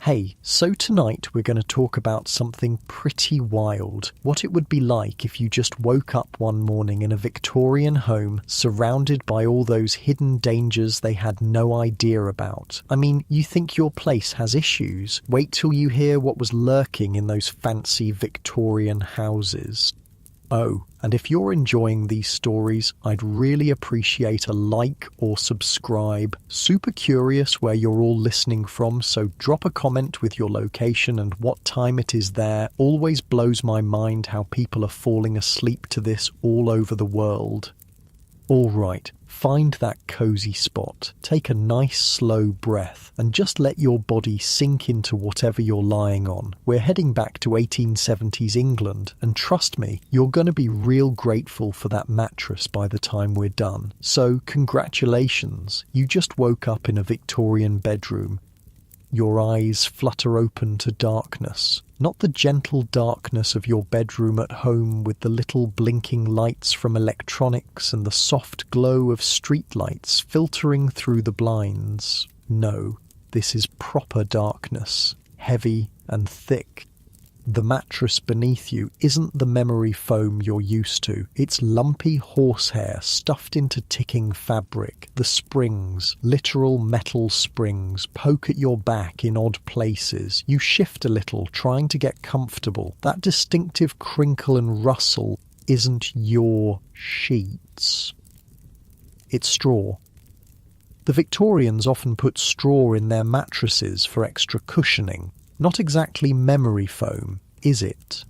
Hey, so tonight we're going to talk about something pretty wild. What it would be like if you just woke up one morning in a Victorian home surrounded by all those hidden dangers they had no idea about. I mean, you think your place has issues? Wait till you hear what was lurking in those fancy Victorian houses. Oh, and if you're enjoying these stories, I'd really appreciate a like or subscribe. Super curious where you're all listening from, so drop a comment with your location and what time it is there. Always blows my mind how people are falling asleep to this all over the world. All right, find that cozy spot, take a nice slow breath, and just let your body sink into whatever you're lying on. We're heading back to 1870s England, and trust me, you're going to be real grateful for that mattress by the time we're done. So, congratulations, you just woke up in a Victorian bedroom. Your eyes flutter open to darkness. Not the gentle darkness of your bedroom at home with the little blinking lights from electronics and the soft glow of streetlights filtering through the blinds. No, this is proper darkness, heavy and thick. The mattress beneath you isn't the memory foam you're used to. It's lumpy horsehair stuffed into ticking fabric. The springs, literal metal springs, poke at your back in odd places. You shift a little, trying to get comfortable. That distinctive crinkle and rustle isn't your sheets. It's straw. The Victorians often put straw in their mattresses for extra cushioning. Not exactly memory foam, is it?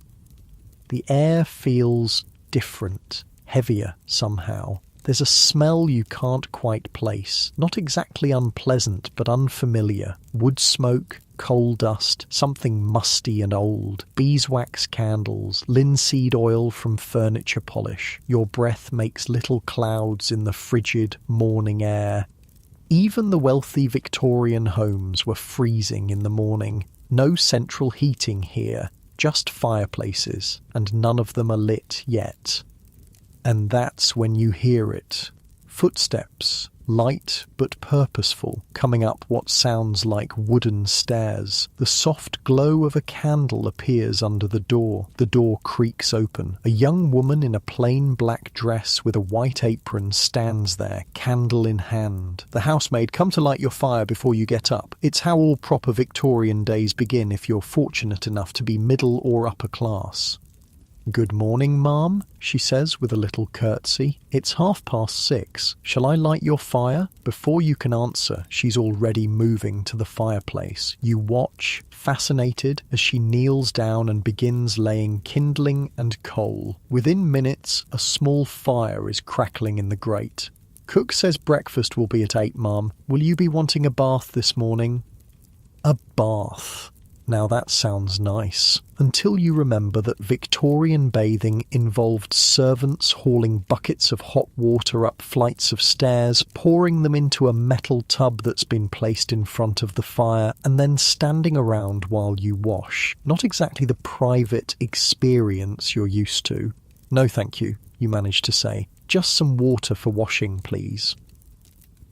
The air feels different, heavier somehow. There's a smell you can't quite place. Not exactly unpleasant, but unfamiliar. Wood smoke, coal dust, something musty and old. Beeswax candles, linseed oil from furniture polish. Your breath makes little clouds in the frigid morning air. Even the wealthy Victorian homes were freezing in the morning. No central heating here, just fireplaces, and none of them are lit yet. And that's when you hear it. Footsteps, light but purposeful, coming up what sounds like wooden stairs. The soft glow of a candle appears under the door. The door creaks open. A young woman in a plain black dress with a white apron stands there, candle in hand. The housemaid, come to light your fire before you get up. It's how all proper Victorian days begin if you're fortunate enough to be middle or upper class. "Good morning, ma'am," she says with a little curtsy. "It's 6:30. Shall I light your fire?" Before you can answer, she's already moving to the fireplace. You watch, fascinated, as she kneels down and begins laying kindling and coal. Within minutes, a small fire is crackling in the grate. "Cook says breakfast will be at 8, ma'am. Will you be wanting a bath this morning?" A bath. Now that sounds nice, until you remember that Victorian bathing involved servants hauling buckets of hot water up flights of stairs, pouring them into a metal tub that's been placed in front of the fire, and then standing around while you wash. Not exactly the private experience you're used to. "No thank you," you manage to say. "Just some water for washing, please."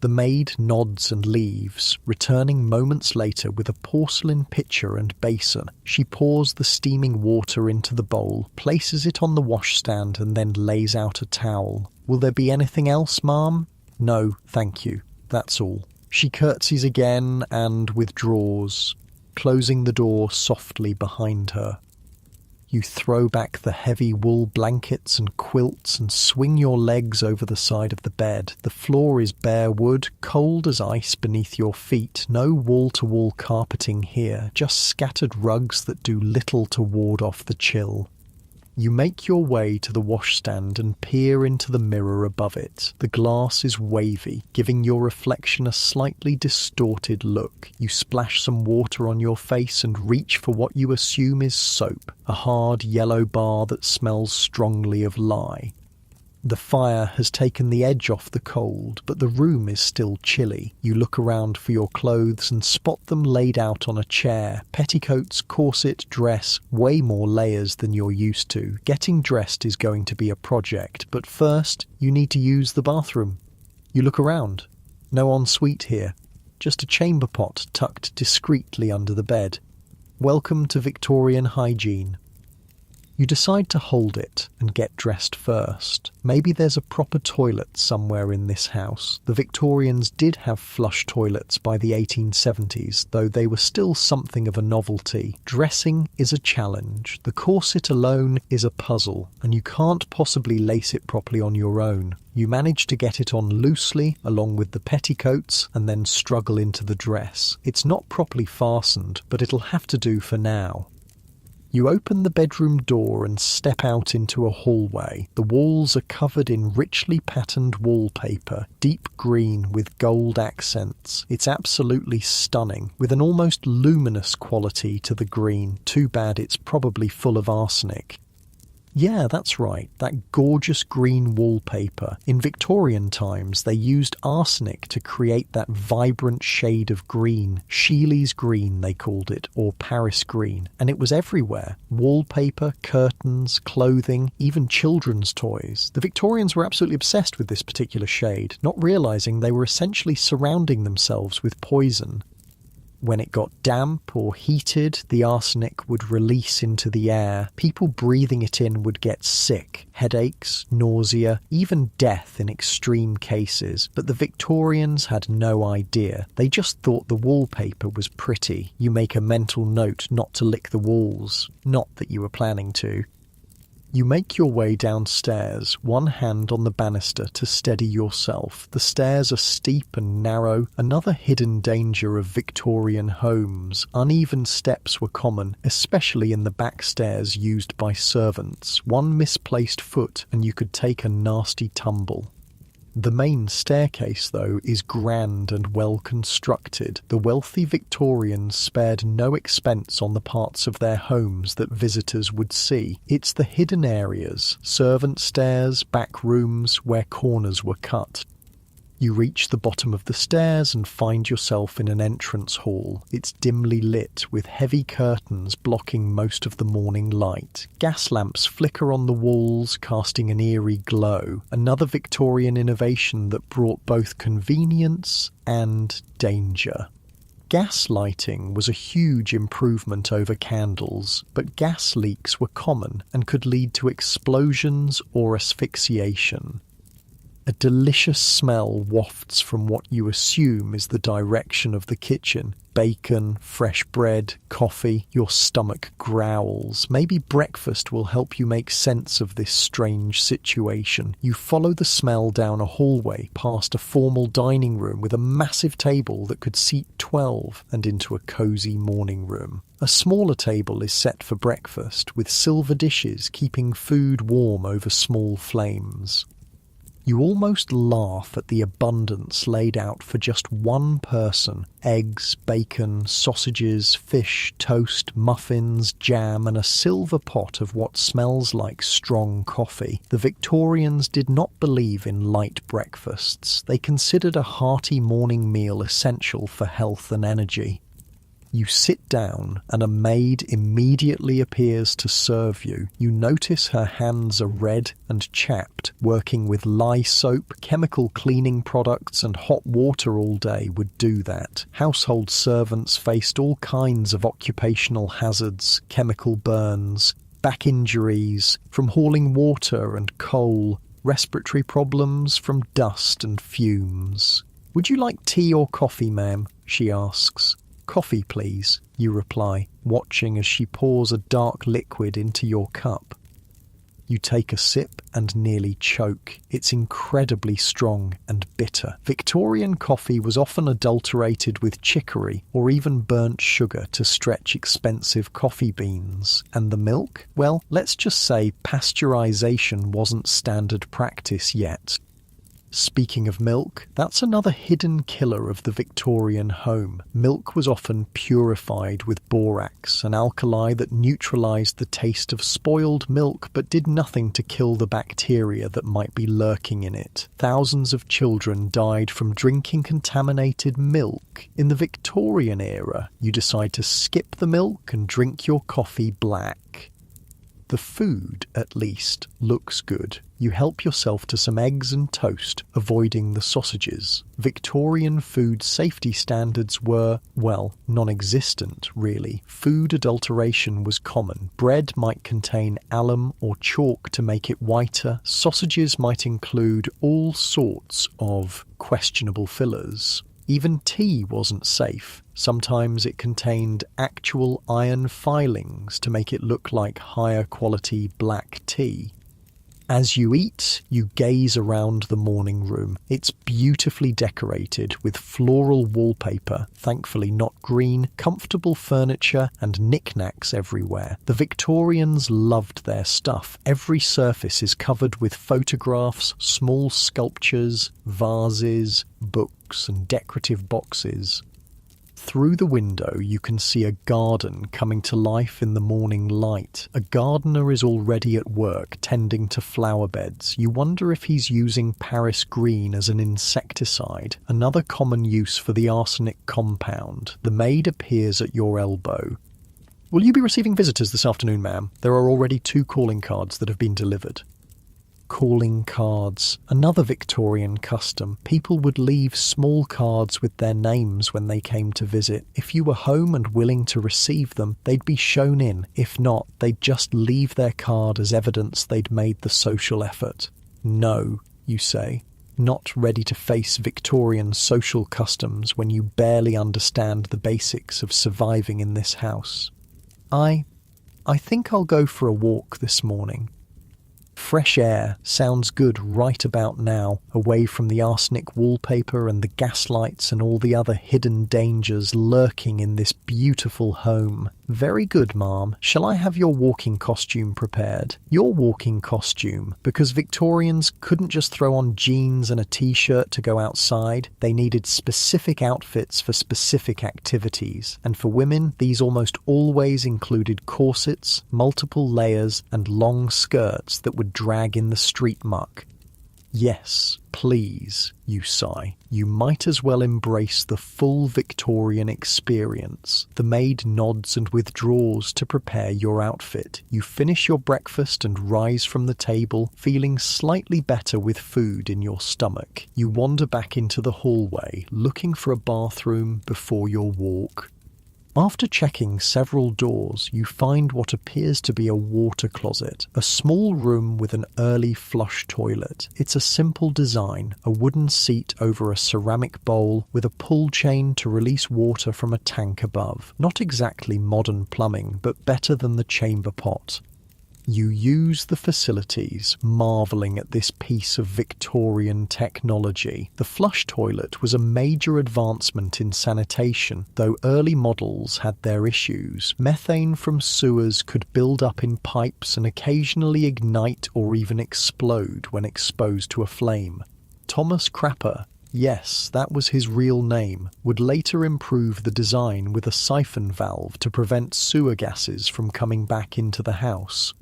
The maid nods and leaves, returning moments later with a porcelain pitcher and basin. She pours the steaming water into the bowl, places it on the washstand, and then lays out a towel. "Will there be anything else, ma'am?" "No, thank you. That's all." She curtsies again and withdraws, closing the door softly behind her. You throw back the heavy wool blankets and quilts and swing your legs over the side of the bed. The floor is bare wood, cold as ice beneath your feet. No wall-to-wall carpeting here, just scattered rugs that do little to ward off the chill. You make your way to the washstand and peer into the mirror above it. The glass is wavy, giving your reflection a slightly distorted look. You splash some water on your face and reach for what you assume is soap, a hard yellow bar that smells strongly of lye. The fire has taken the edge off the cold, but the room is still chilly. You look around for your clothes and spot them laid out on a chair. Petticoats, corset, dress, way more layers than you're used to. Getting dressed is going to be a project, but first, you need to use the bathroom. You look around. No ensuite here. just a chamber pot tucked discreetly under the bed. Welcome to Victorian hygiene. You decide to hold it and get dressed first. Maybe there's a proper toilet somewhere in this house. The Victorians did have flush toilets by the 1870s, though they were still something of a novelty. Dressing is a challenge. The corset alone is a puzzle, and you can't possibly lace it properly on your own. You manage to get it on loosely, along with the petticoats, and then struggle into the dress. It's not properly fastened, but it'll have to do for now. You open the bedroom door and step out into a hallway. The walls are covered in richly patterned wallpaper, deep green with gold accents. It's absolutely stunning, with an almost luminous quality to the green. Too bad it's probably full of arsenic. Yeah, that's right, that gorgeous green wallpaper. In Victorian times, they used arsenic to create that vibrant shade of green. Sheely's green, they called it, or Paris green. And it was everywhere. Wallpaper, curtains, clothing, even children's toys. The Victorians were absolutely obsessed with this particular shade, not realising they were essentially surrounding themselves with poison. When it got damp or heated, the arsenic would release into the air. People breathing it in would get sick, headaches, nausea, even death in extreme cases. But the Victorians had no idea. They just thought the wallpaper was pretty. You make a mental note not to lick the walls. Not that you were planning to. You make your way downstairs, one hand on the banister to steady yourself. The stairs are steep and narrow, another hidden danger of Victorian homes. Uneven steps were common, especially in the back stairs used by servants. One misplaced foot and you could take a nasty tumble. The main staircase, though, is grand and well constructed. The wealthy Victorians spared no expense on the parts of their homes that visitors would see. It's the hidden areas, servant stairs, back rooms, where corners were cut. You reach the bottom of the stairs and find yourself in an entrance hall. It's dimly lit, with heavy curtains blocking most of the morning light. Gas lamps flicker on the walls, casting an eerie glow. Another Victorian innovation that brought both convenience and danger. Gas lighting was a huge improvement over candles, but gas leaks were common and could lead to explosions or asphyxiation. A delicious smell wafts from what you assume is the direction of the kitchen. Bacon, fresh bread, coffee, your stomach growls. Maybe breakfast will help you make sense of this strange situation. You follow the smell down a hallway, past a formal dining room with a massive table that could seat 12, and into a cosy morning room. A smaller table is set for breakfast, with silver dishes keeping food warm over small flames. You almost laugh at the abundance laid out for just one person. Eggs, bacon, sausages, fish, toast, muffins, jam, and a silver pot of what smells like strong coffee. The Victorians did not believe in light breakfasts. They considered a hearty morning meal essential for health and energy. You sit down, and a maid immediately appears to serve you. You notice her hands are red and chapped. Working with lye soap, chemical cleaning products, and hot water all day would do that. Household servants faced all kinds of occupational hazards, chemical burns, back injuries from hauling water and coal, respiratory problems from dust and fumes. "Would you like tea or coffee, ma'am?" she asks. "Coffee, please," you reply, watching as she pours a dark liquid into your cup. You take a sip and nearly choke. It's incredibly strong and bitter. Victorian coffee was often adulterated with chicory or even burnt sugar to stretch expensive coffee beans. And the milk? Well, let's just say pasteurization wasn't standard practice yet. Speaking of milk, that's another hidden killer of the Victorian home. Milk was often purified with borax, an alkali that neutralized the taste of spoiled milk but did nothing to kill the bacteria that might be lurking in it. Thousands of children died from drinking contaminated milk. In the Victorian era, you decide to skip the milk and drink your coffee black. The food, at least, looks good. You help yourself to some eggs and toast, avoiding the sausages. Victorian food safety standards were, well, non-existent, really. Food adulteration was common. Bread might contain alum or chalk to make it whiter. Sausages might include all sorts of questionable fillers. Even tea wasn't safe. Sometimes it contained actual iron filings to make it look like higher quality black tea. As you eat, you gaze around the morning room. It's beautifully decorated with floral wallpaper, thankfully not green, comfortable furniture and knickknacks everywhere. The Victorians loved their stuff. Every surface is covered with photographs, small sculptures, vases, books and decorative boxes. Through the window you can see a garden coming to life in the morning light. A gardener is already at work tending to flower beds. You wonder if he's using Paris green as an insecticide, another common use for the arsenic compound. The maid appears at your elbow. "Will you be receiving visitors this afternoon, ma'am? There are already 2 calling cards that have been delivered." Calling cards. Another Victorian custom. People would leave small cards with their names when they came to visit. If you were home and willing to receive them, they'd be shown in. If not, they'd just leave their card as evidence they'd made the social effort. "No," you say, not ready to face Victorian social customs when you barely understand the basics of surviving in this house. I think I'll go for a walk this morning." Fresh air sounds good right about now, away from the arsenic wallpaper and the gaslights and all the other hidden dangers lurking in this beautiful home. "Very good, ma'am. Shall I have your walking costume prepared?" Your walking costume, because Victorians couldn't just throw on jeans and a t-shirt to go outside. They needed specific outfits for specific activities. And for women, these almost always included corsets, multiple layers, and long skirts that would drag in the street muck. "Yes, please," you sigh. You might as well embrace the full Victorian experience. The maid nods and withdraws to prepare your outfit. You finish your breakfast and rise from the table, feeling slightly better with food in your stomach. You wander back into the hallway, looking for a bathroom before your walk. After checking several doors, you find what appears to be a water closet, a small room with an early flush toilet. It's a simple design, a wooden seat over a ceramic bowl with a pull chain to release water from a tank above. Not exactly modern plumbing, but better than the chamber pot. You use the facilities, marvelling at this piece of Victorian technology. The flush toilet was a major advancement in sanitation, though early models had their issues. Methane from sewers could build up in pipes and occasionally ignite or even explode when exposed to a flame. Thomas Crapper, yes, that was his real name, would later improve the design with a siphon valve to prevent sewer gases from coming back into the house.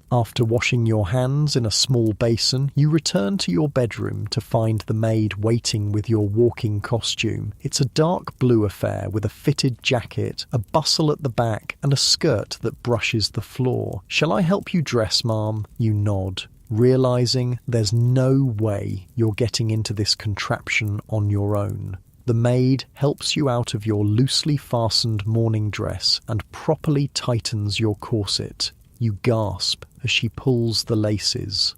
After washing your hands in a small basin, you return to your bedroom to find the maid waiting with your walking costume. It's a dark blue affair with a fitted jacket, a bustle at the back, and a skirt that brushes the floor. "Shall I help you dress, ma'am?" You nod, realizing there's no way you're getting into this contraption on your own. The maid helps you out of your loosely fastened morning dress and properly tightens your corset. You gasp as she pulls the laces.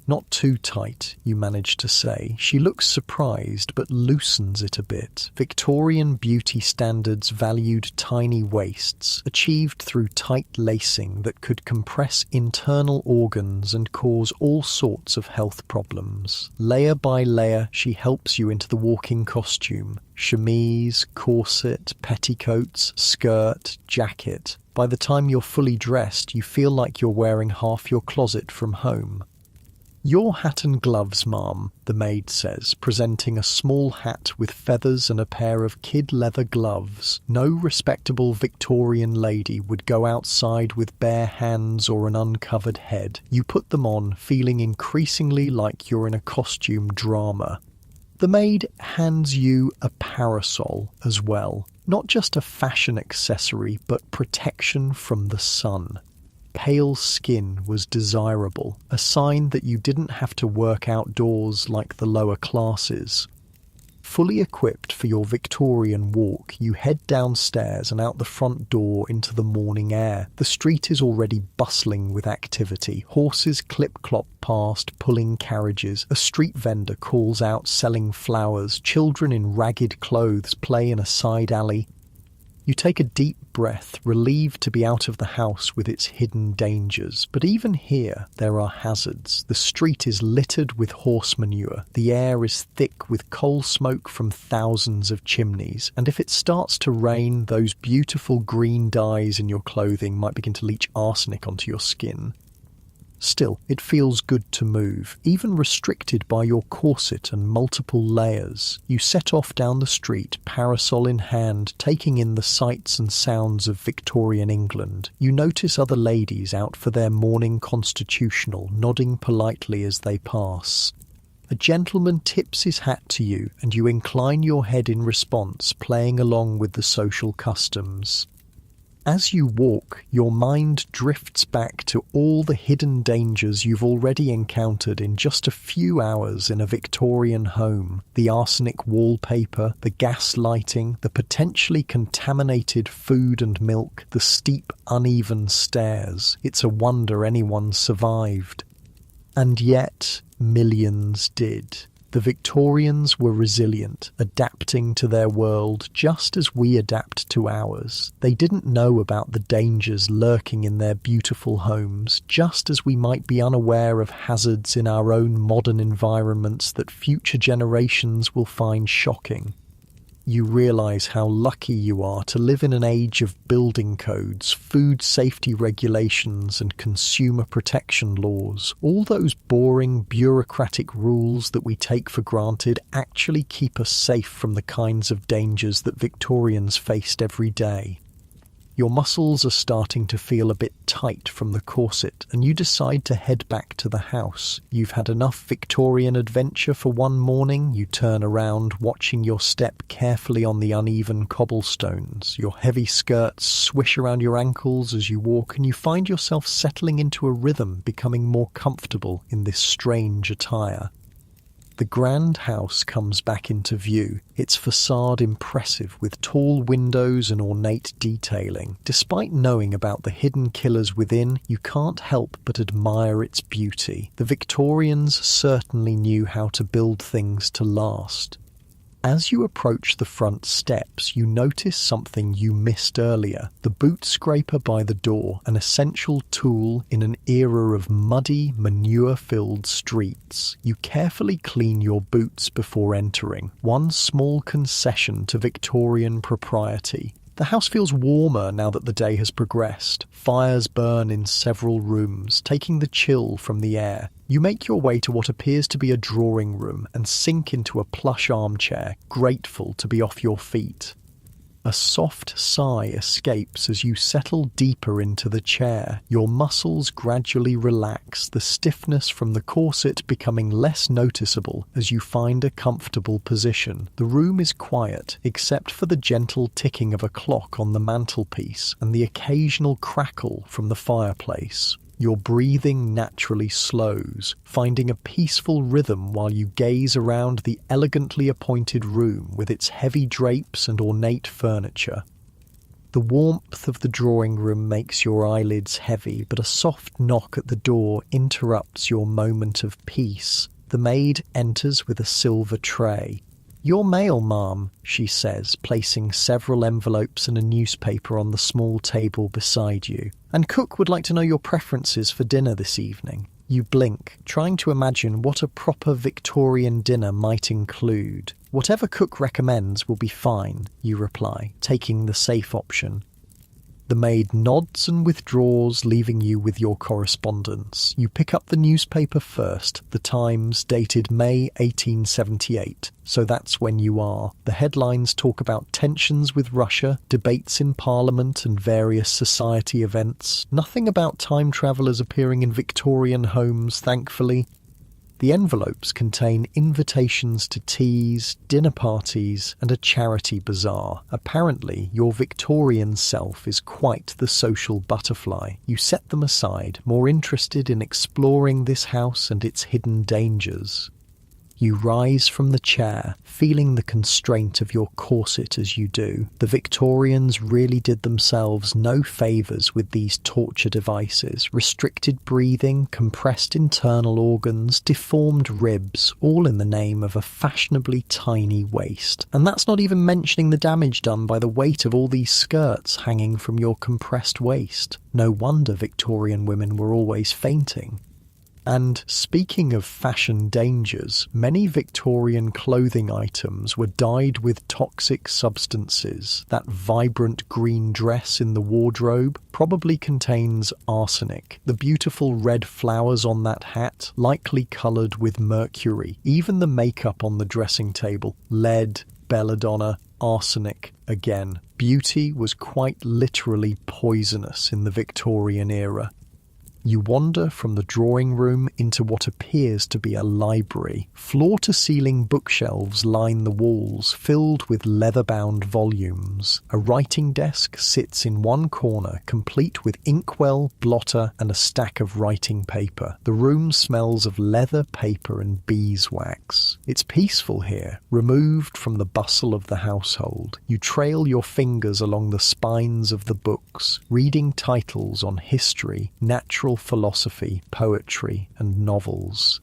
"Not too tight," you manage to say. She looks surprised but loosens it a bit. Victorian beauty standards valued tiny waists, achieved through tight lacing that could compress internal organs and cause all sorts of health problems. Layer by layer, she helps you into the walking costume. Chemise, corset, petticoats, skirt, jacket. By the time you're fully dressed, you feel like you're wearing half your closet from home. "Your hat and gloves, ma'am," the maid says, presenting a small hat with feathers and a pair of kid leather gloves. No respectable Victorian lady would go outside with bare hands or an uncovered head. You put them on, feeling increasingly like you're in a costume drama. The maid hands you a parasol as well. Not just a fashion accessory, but protection from the sun. pale skin was desirable, a sign that you didn't have to work outdoors like the lower classes. Fully equipped for your Victorian walk, you head downstairs and out the front door into the morning air. The street is already bustling with activity. Horses clip-clop past, pulling carriages. A street vendor calls out selling flowers. Children in ragged clothes play in a side alley. You take a deep breath, relieved to be out of the house with its hidden dangers. But even here, there are hazards. The street is littered with horse manure. The air is thick with coal smoke from thousands of chimneys. And if it starts to rain, those beautiful green dyes in your clothing might begin to leach arsenic onto your skin. Still, it feels good to move, even restricted by your corset and multiple layers. You set off down the street, parasol in hand, taking in the sights and sounds of Victorian England. You notice other ladies out for their morning constitutional, nodding politely as they pass. A gentleman tips his hat to you, and you incline your head in response, playing along with the social customs. As you walk, your mind drifts back to all the hidden dangers you've already encountered in just a few hours in a Victorian home. The arsenic wallpaper, the gas lighting, the potentially contaminated food and milk, the steep, uneven stairs. It's a wonder anyone survived. And yet, millions did. The Victorians were resilient, adapting to their world just as we adapt to ours. They didn't know about the dangers lurking in their beautiful homes, just as we might be unaware of hazards in our own modern environments that future generations will find shocking. You realise how lucky you are to live in an age of building codes, food safety regulations and consumer protection laws. All those boring bureaucratic rules that we take for granted actually keep us safe from the kinds of dangers that Victorians faced every day. Your muscles are starting to feel a bit tight from the corset, and you decide to head back to the house. You've had enough Victorian adventure for one morning. You turn around, watching your step carefully on the uneven cobblestones. Your heavy skirts swish around your ankles as you walk, and you find yourself settling into a rhythm, becoming more comfortable in this strange attire. The grand house comes back into view, its facade impressive with tall windows and ornate detailing. Despite knowing about the hidden killers within, you can't help but admire its beauty. The Victorians certainly knew how to build things to last. As you approach the front steps, you notice something you missed earlier. The boot scraper by the door, an essential tool in an era of muddy, manure-filled streets. You carefully clean your boots before entering, one small concession to Victorian propriety. The house feels warmer now that the day has progressed. Fires burn in several rooms, taking the chill from the air. You make your way to what appears to be a drawing room and sink into a plush armchair, grateful to be off your feet. A soft sigh escapes as you settle deeper into the chair. Your muscles gradually relax, the stiffness from the corset becoming less noticeable as you find a comfortable position. The room is quiet, except for the gentle ticking of a clock on the mantelpiece and the occasional crackle from the fireplace. Your breathing naturally slows, finding a peaceful rhythm while you gaze around the elegantly appointed room with its heavy drapes and ornate furniture. The warmth of the drawing room makes your eyelids heavy, but a soft knock at the door interrupts your moment of peace. The maid enters with a silver tray. "Your mail, ma'am," she says, placing several envelopes and a newspaper on the small table beside you. "And cook would like to know your preferences for dinner this evening." You blink, trying to imagine what a proper Victorian dinner might include. "Whatever cook recommends will be fine," you reply, taking the safe option. The maid nods and withdraws, leaving you with your correspondence. You pick up the newspaper first, the Times, dated May 1878. So that's when you are. The headlines talk about tensions with Russia, debates in Parliament and various society events. Nothing about time travellers appearing in Victorian homes, thankfully. The envelopes contain invitations to teas, dinner parties, and a charity bazaar. Apparently, your Victorian self is quite the social butterfly. You set them aside, more interested in exploring this house and its hidden dangers. You rise from the chair, feeling the constraint of your corset as you do. The Victorians really did themselves no favours with these torture devices. Restricted breathing, compressed internal organs, deformed ribs, all in the name of a fashionably tiny waist. And that's not even mentioning the damage done by the weight of all these skirts hanging from your compressed waist. No wonder Victorian women were always fainting. And speaking of fashion dangers, many Victorian clothing items were dyed with toxic substances. That vibrant green dress in the wardrobe probably contains arsenic. The beautiful red flowers on that hat, likely coloured with mercury. Even the makeup on the dressing table, lead, belladonna, arsenic again. Beauty was quite literally poisonous in the Victorian era. You wander from the drawing room into what appears to be a library. Floor-to-ceiling bookshelves line the walls, filled with leather-bound volumes. A writing desk sits in one corner, complete with inkwell, blotter, and a stack of writing paper. The room smells of leather, paper, and beeswax. It's peaceful here, removed from the bustle of the household. You trail your fingers along the spines of the books, reading titles on history, natural philosophy, poetry, and novels.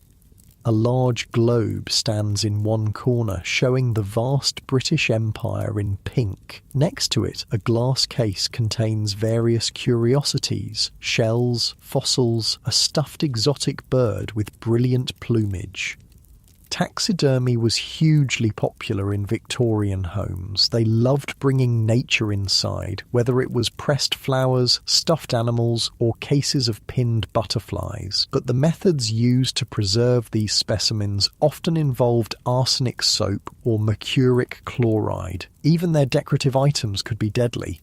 A large globe stands in one corner, showing the vast British Empire in pink. Next to it, a glass case contains various curiosities, shells, fossils, a stuffed exotic bird with brilliant plumage. Taxidermy was hugely popular in Victorian homes. They loved bringing nature inside, whether it was pressed flowers, stuffed animals, or cases of pinned butterflies. But the methods used to preserve these specimens often involved arsenic soap or mercuric chloride. Even their decorative items could be deadly.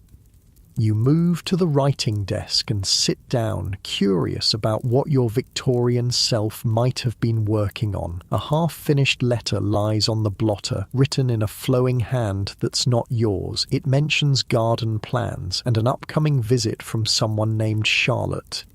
You move to the writing desk and sit down, curious about what your Victorian self might have been working on. A half-finished letter lies on the blotter, written in a flowing hand that's not yours. It mentions garden plans and an upcoming visit from someone named Charlotte.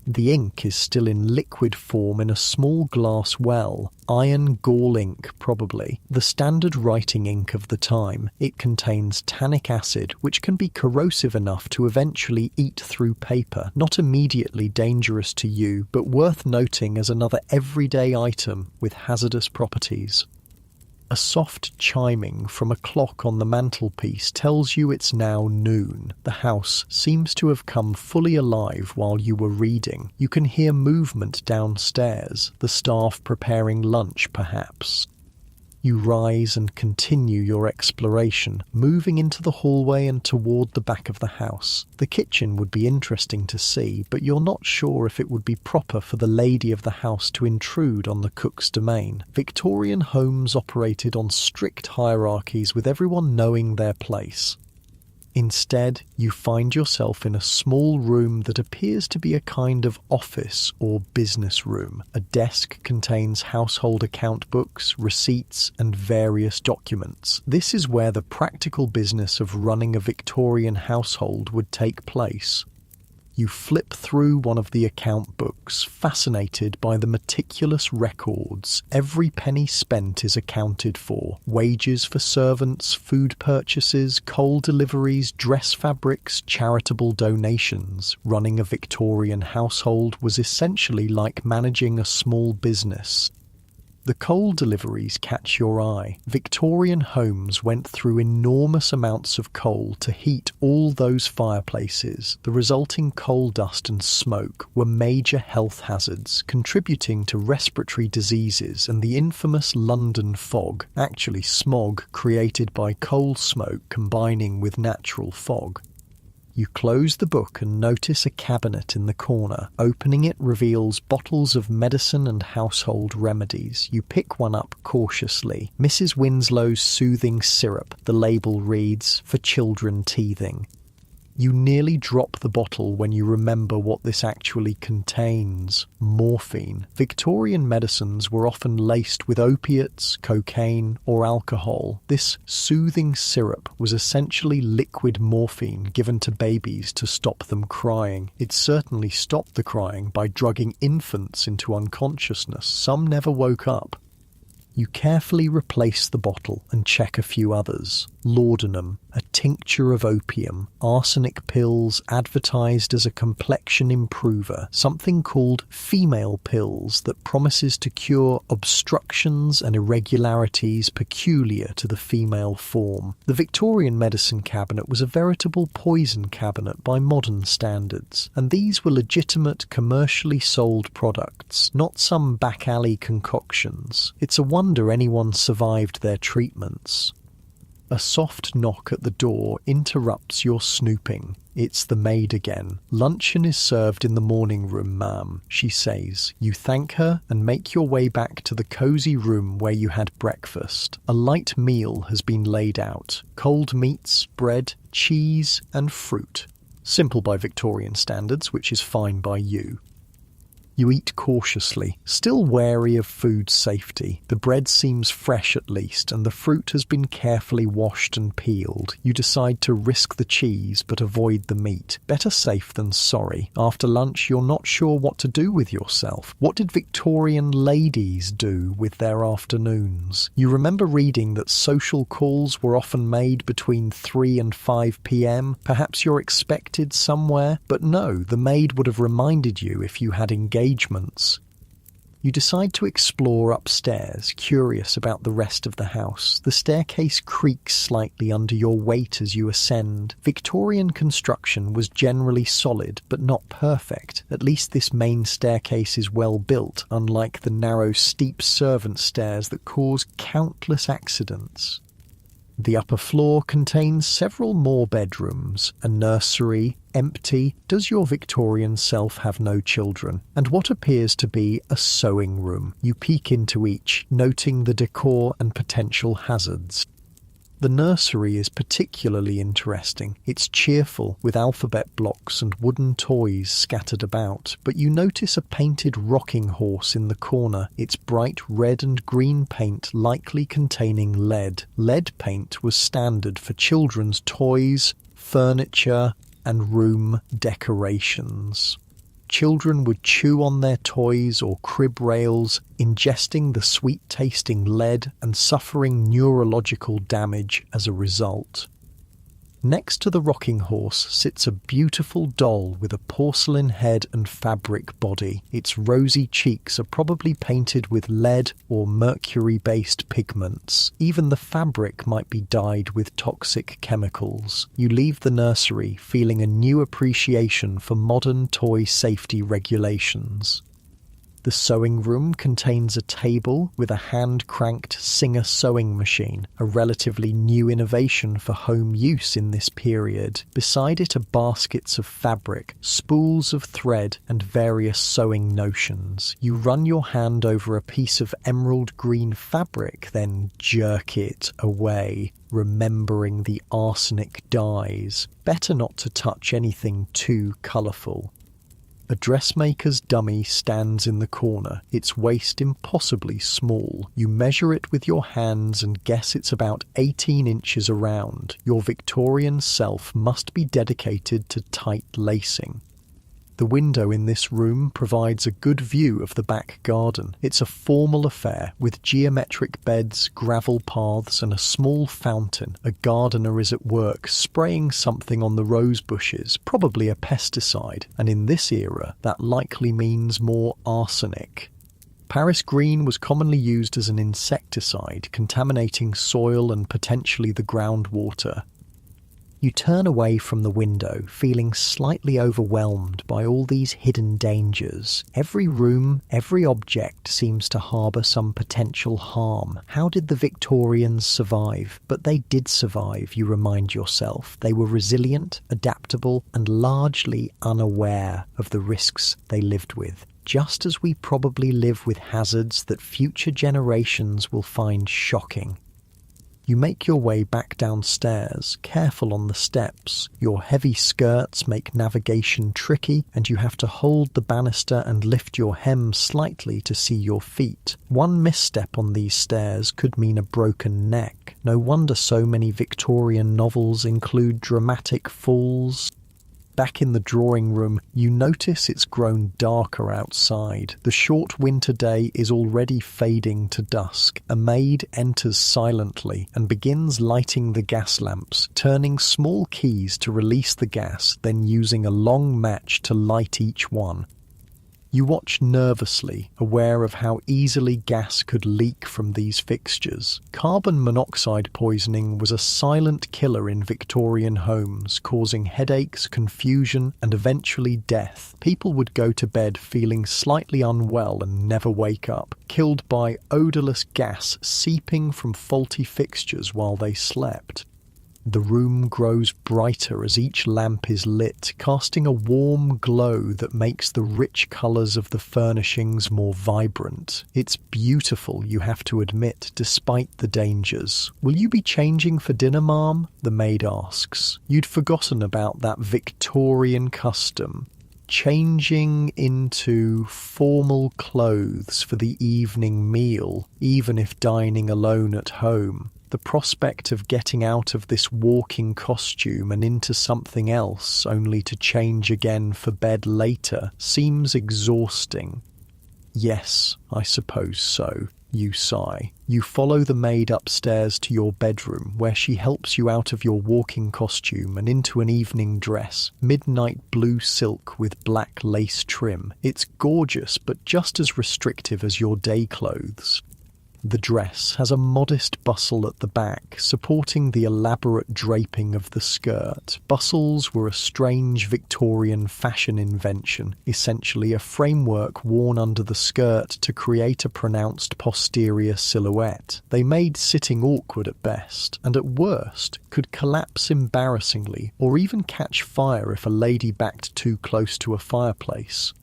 The ink is still in liquid form in a small glass well, iron gall ink probably, the standard writing ink of the time. It contains tannic acid, which can be corrosive enough to eventually eat through paper, not immediately dangerous to you, but worth noting as another everyday item with hazardous properties. A soft chiming from a clock on the mantelpiece tells you it's now noon. The house seems to have come fully alive while you were reading. You can hear movement downstairs, the staff preparing lunch perhaps. You rise and continue your exploration, moving into the hallway and toward the back of the house. The kitchen would be interesting to see, but you're not sure if it would be proper for the lady of the house to intrude on the cook's domain. Victorian homes operated on strict hierarchies, with everyone knowing their place. Instead, you find yourself in a small room that appears to be a kind of office or business room. A desk contains household account books, receipts, and various documents. This is where the practical business of running a Victorian household would take place. You flip through one of the account books, fascinated by the meticulous records. Every penny spent is accounted for. Wages for servants, food purchases, coal deliveries, dress fabrics, charitable donations. Running a Victorian household was essentially like managing a small business. The coal deliveries catch your eye. Victorian homes went through enormous amounts of coal to heat all those fireplaces. The resulting coal dust and smoke were major health hazards, contributing to respiratory diseases and the infamous London fog, actually smog created by coal smoke combining with natural fog. You close the book and notice a cabinet in the corner. Opening it reveals bottles of medicine and household remedies. You pick one up cautiously. Mrs. Winslow's soothing syrup. The label reads, "For children teething." You nearly drop the bottle when you remember what this actually contains: morphine. Victorian medicines were often laced with opiates, cocaine, or alcohol. This soothing syrup was essentially liquid morphine given to babies to stop them crying. It certainly stopped the crying by drugging infants into unconsciousness. Some never woke up. You carefully replace the bottle and check a few others. Laudanum, a tincture of opium, arsenic pills advertised as a complexion improver, something called female pills that promises to cure obstructions and irregularities peculiar to the female form. The Victorian medicine cabinet was a veritable poison cabinet by modern standards, and these were legitimate, commercially sold products, not some back-alley concoctions. It's a wonder anyone survived their treatments. A soft knock at the door interrupts your snooping. It's the maid again. "Luncheon is served in the morning room, ma'am," she says. You thank her and make your way back to the cosy room where you had breakfast. A light meal has been laid out. Cold meats, bread, cheese, and fruit. Simple by Victorian standards, which is fine by you. You eat cautiously, still wary of food safety. The bread seems fresh at least, and the fruit has been carefully washed and peeled. You decide to risk the cheese but avoid the meat. Better safe than sorry. After lunch, you're not sure what to do with yourself. What did Victorian ladies do with their afternoons? You remember reading that social calls were often made between 3 and 5 p.m. Perhaps you're expected somewhere, but no, the maid would have reminded you if you had engagements. You decide to explore upstairs, curious about the rest of the house. The staircase creaks slightly under your weight as you ascend. Victorian construction was generally solid, but not perfect. At least this main staircase is well built, unlike the narrow, steep servant stairs that cause countless accidents. The upper floor contains several more bedrooms, a nursery, empty. Does your Victorian self have no children? And what appears to be a sewing room. You peek into each, noting the decor and potential hazards. The nursery is particularly interesting. It's cheerful, with alphabet blocks and wooden toys scattered about, but you notice a painted rocking horse in the corner, its bright red and green paint likely containing lead. Lead paint was standard for children's toys, furniture, and room decorations. Children would chew on their toys or crib rails, ingesting the sweet-tasting lead and suffering neurological damage as a result. Next to the rocking horse sits a beautiful doll with a porcelain head and fabric body. Its rosy cheeks are probably painted with lead or mercury-based pigments. Even the fabric might be dyed with toxic chemicals. You leave the nursery feeling a new appreciation for modern toy safety regulations. The sewing room contains a table with a hand-cranked Singer sewing machine, a relatively new innovation for home use in this period. Beside it are baskets of fabric, spools of thread, and various sewing notions. You run your hand over a piece of emerald green fabric, then jerk it away, remembering the arsenic dyes. Better not to touch anything too colourful. A dressmaker's dummy stands in the corner, its waist impossibly small. You measure it with your hands and guess it's about 18 inches around. Your Victorian self must be dedicated to tight lacing. The window in this room provides a good view of the back garden. It's a formal affair with geometric beds, gravel paths, and a small fountain. A gardener is at work spraying something on the rose bushes, probably a pesticide, and in this era that likely means more arsenic. Paris green was commonly used as an insecticide, contaminating soil and potentially the groundwater. You turn away from the window, feeling slightly overwhelmed by all these hidden dangers. Every room, every object seems to harbour some potential harm. How did the Victorians survive? But they did survive, you remind yourself. They were resilient, adaptable, and largely unaware of the risks they lived with. Just as we probably live with hazards that future generations will find shocking. You make your way back downstairs, careful on the steps. Your heavy skirts make navigation tricky, and you have to hold the banister and lift your hem slightly to see your feet. One misstep on these stairs could mean a broken neck. No wonder so many Victorian novels include dramatic falls. Back in the drawing room, you notice it's grown darker outside. The short winter day is already fading to dusk. A maid enters silently and begins lighting the gas lamps, turning small keys to release the gas, then using a long match to light each one. You watch nervously, aware of how easily gas could leak from these fixtures. Carbon monoxide poisoning was a silent killer in Victorian homes, causing headaches, confusion, and eventually death. People would go to bed feeling slightly unwell and never wake up, killed by odourless gas seeping from faulty fixtures while they slept. The room grows brighter as each lamp is lit, casting a warm glow that makes the rich colours of the furnishings more vibrant. It's beautiful, you have to admit, despite the dangers. "Will you be changing for dinner, ma'am?" the maid asks. You'd forgotten about that Victorian custom. Changing into formal clothes for the evening meal, even if dining alone at home. The prospect of getting out of this walking costume and into something else, only to change again for bed later, seems exhausting. "Yes, I suppose so," you sigh. You follow the maid upstairs to your bedroom, where she helps you out of your walking costume and into an evening dress, midnight blue silk with black lace trim. It's gorgeous, but just as restrictive as your day clothes. The dress has a modest bustle at the back, supporting the elaborate draping of the skirt. Bustles were a strange Victorian fashion invention, essentially a framework worn under the skirt to create a pronounced posterior silhouette. They made sitting awkward at best, and at worst could collapse embarrassingly, or even catch fire if a lady backed too close to a fireplace.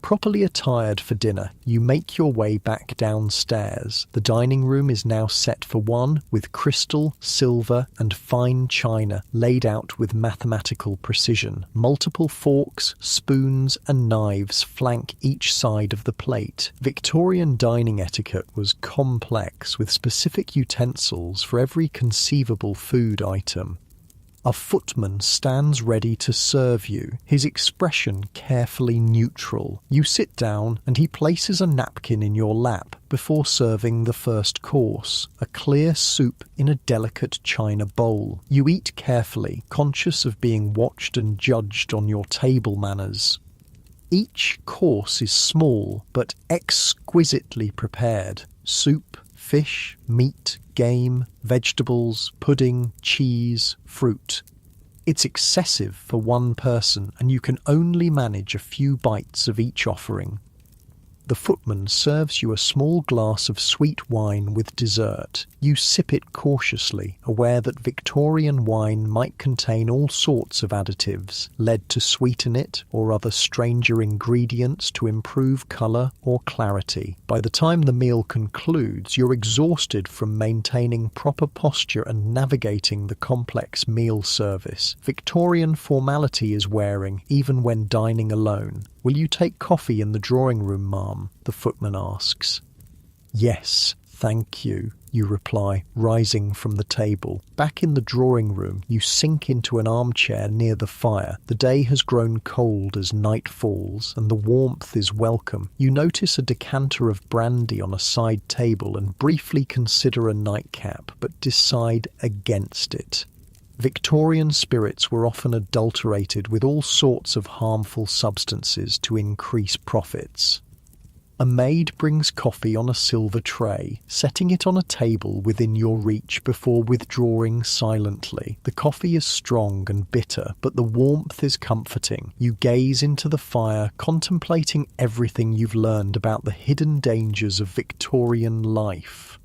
Properly attired for dinner, you make your way back downstairs. The dining room is now set for one, with crystal, silver, and fine china laid out with mathematical precision. Multiple forks, spoons, and knives flank each side of the plate. Victorian dining etiquette was complex, with specific utensils for every conceivable food item. A footman stands ready to serve you, his expression carefully neutral. You sit down and he places a napkin in your lap before serving the first course, a clear soup in a delicate china bowl. You eat carefully, conscious of being watched and judged on your table manners. Each course is small but exquisitely prepared. Soup, fish, meat, game, vegetables, pudding, cheese, fruit. It's excessive for one person, and you can only manage a few bites of each offering. The footman serves you a small glass of sweet wine with dessert. You sip it cautiously, aware that Victorian wine might contain all sorts of additives, lead to sweeten it, or other stranger ingredients to improve colour or clarity. By the time the meal concludes, you're exhausted from maintaining proper posture and navigating the complex meal service. Victorian formality is wearing, even when dining alone. "Will you take coffee in the drawing room, ma'am?" the footman asks. "Yes, thank you," you reply, rising from the table. Back in the drawing room, you sink into an armchair near the fire. The day has grown cold as night falls, and the warmth is welcome. You notice a decanter of brandy on a side table and briefly consider a nightcap, but decide against it. Victorian spirits were often adulterated with all sorts of harmful substances to increase profits. A maid brings coffee on a silver tray, setting it on a table within your reach before withdrawing silently. The coffee is strong and bitter, but the warmth is comforting. You gaze into the fire, contemplating everything you've learned about the hidden dangers of Victorian life.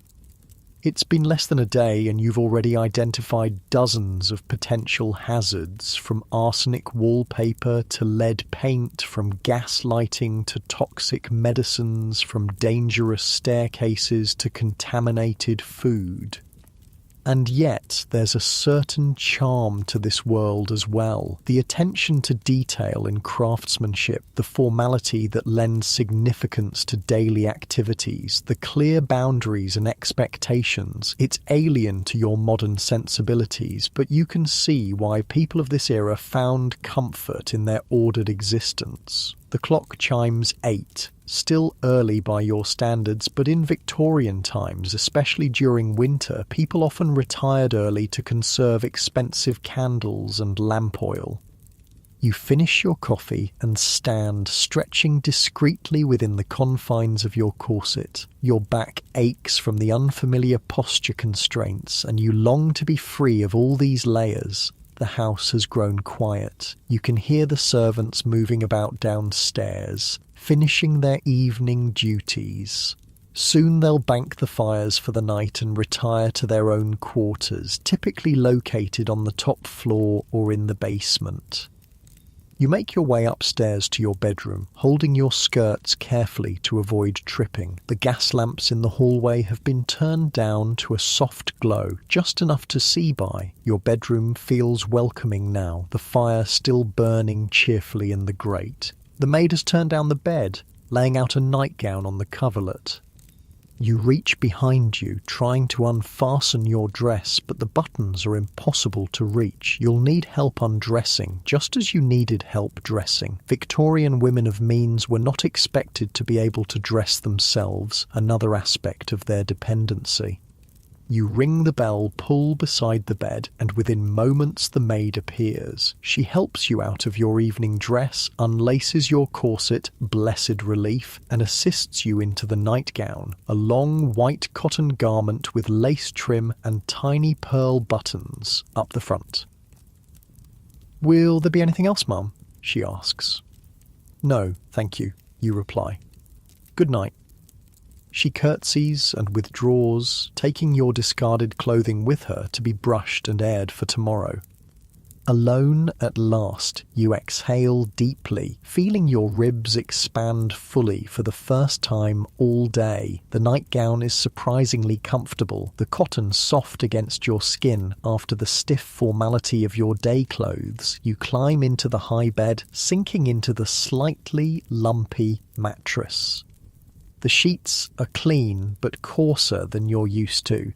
It's been less than a day and you've already identified dozens of potential hazards, from arsenic wallpaper to lead paint, from gas lighting to toxic medicines, from dangerous staircases to contaminated food. And yet, there's a certain charm to this world as well. The attention to detail in craftsmanship, the formality that lends significance to daily activities, the clear boundaries and expectations. It's alien to your modern sensibilities, but you can see why people of this era found comfort in their ordered existence. The clock chimes 8. Still early by your standards, but in Victorian times, especially during winter, people often retired early to conserve expensive candles and lamp oil. You finish your coffee and stand, stretching discreetly within the confines of your corset. Your back aches from the unfamiliar posture constraints, and you long to be free of all these layers. The house has grown quiet. You can hear the servants moving about downstairs, finishing their evening duties. Soon they'll bank the fires for the night and retire to their own quarters, typically located on the top floor or in the basement. You make your way upstairs to your bedroom, holding your skirts carefully to avoid tripping. The gas lamps in the hallway have been turned down to a soft glow, just enough to see by. Your bedroom feels welcoming now, the fire still burning cheerfully in the grate. The maid has turned down the bed, laying out a nightgown on the coverlet. You reach behind you, trying to unfasten your dress, but the buttons are impossible to reach. You'll need help undressing, just as you needed help dressing. Victorian women of means were not expected to be able to dress themselves, another aspect of their dependency. You ring the bell, pull beside the bed, and within moments the maid appears. She helps you out of your evening dress, unlaces your corset, blessed relief, and assists you into the nightgown, a long white cotton garment with lace trim and tiny pearl buttons up the front. "Will there be anything else, Mum?" she asks. "No, thank you," you reply. "Good night." She curtsies and withdraws, taking your discarded clothing with her to be brushed and aired for tomorrow. Alone at last, you exhale deeply, feeling your ribs expand fully for the first time all day. The nightgown is surprisingly comfortable, the cotton soft against your skin. After the stiff formality of your day clothes, you climb into the high bed, sinking into the slightly lumpy mattress. The sheets are clean but coarser than you're used to.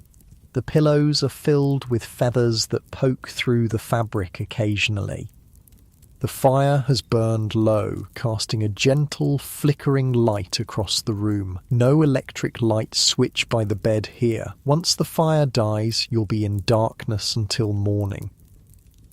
The pillows are filled with feathers that poke through the fabric occasionally. The fire has burned low, casting a gentle, flickering light across the room. No electric light switch by the bed here. Once the fire dies, you'll be in darkness until morning.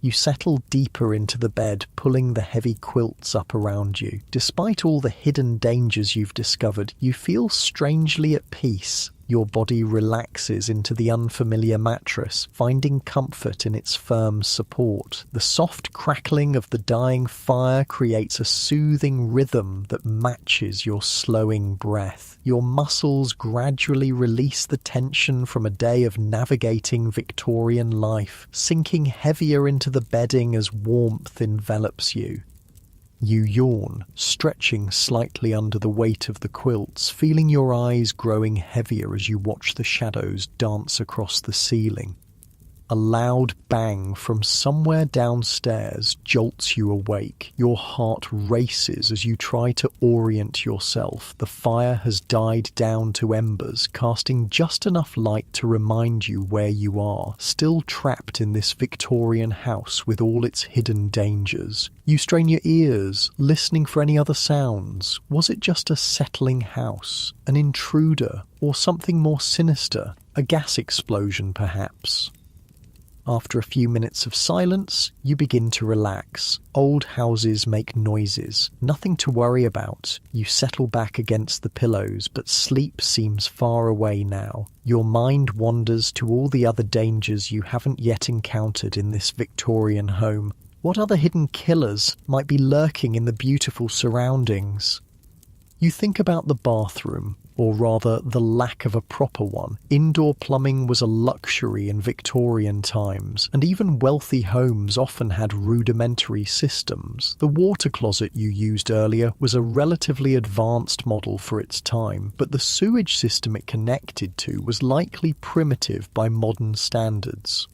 You settle deeper into the bed, pulling the heavy quilts up around you. Despite all the hidden dangers you've discovered, you feel strangely at peace. Your body relaxes into the unfamiliar mattress, finding comfort in its firm support. The soft crackling of the dying fire creates a soothing rhythm that matches your slowing breath. Your muscles gradually release the tension from a day of navigating Victorian life, sinking heavier into the bedding as warmth envelops you. You yawn, stretching slightly under the weight of the quilts, feeling your eyes growing heavier as you watch the shadows dance across the ceiling. A loud bang from somewhere downstairs jolts you awake. Your heart races as you try to orient yourself. The fire has died down to embers, casting just enough light to remind you where you are, still trapped in this Victorian house with all its hidden dangers. You strain your ears, listening for any other sounds. Was it just a settling house, an intruder, or something more sinister? A gas explosion, perhaps? After a few minutes of silence, you begin to relax. Old houses make noises. Nothing to worry about. You settle back against the pillows, but sleep seems far away now. Your mind wanders to all the other dangers you haven't yet encountered in this Victorian home. What other hidden killers might be lurking in the beautiful surroundings? You think about the bathroom. or rather the lack of a proper one. Indoor plumbing was a luxury in Victorian times, and even wealthy homes often had rudimentary systems. The water closet you used earlier was a relatively advanced model for its time, but the sewage system it connected to was likely primitive by modern standards.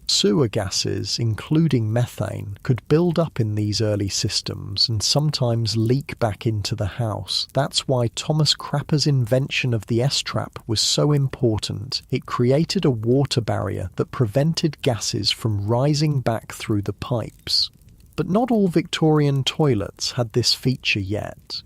Sewer gases, including methane, could build up in these early systems and sometimes leak back into the house. That's why Thomas Crapper's invention of the S-trap was so important. It created a water barrier that prevented gases from rising back through the pipes. But not all Victorian toilets had this feature yet.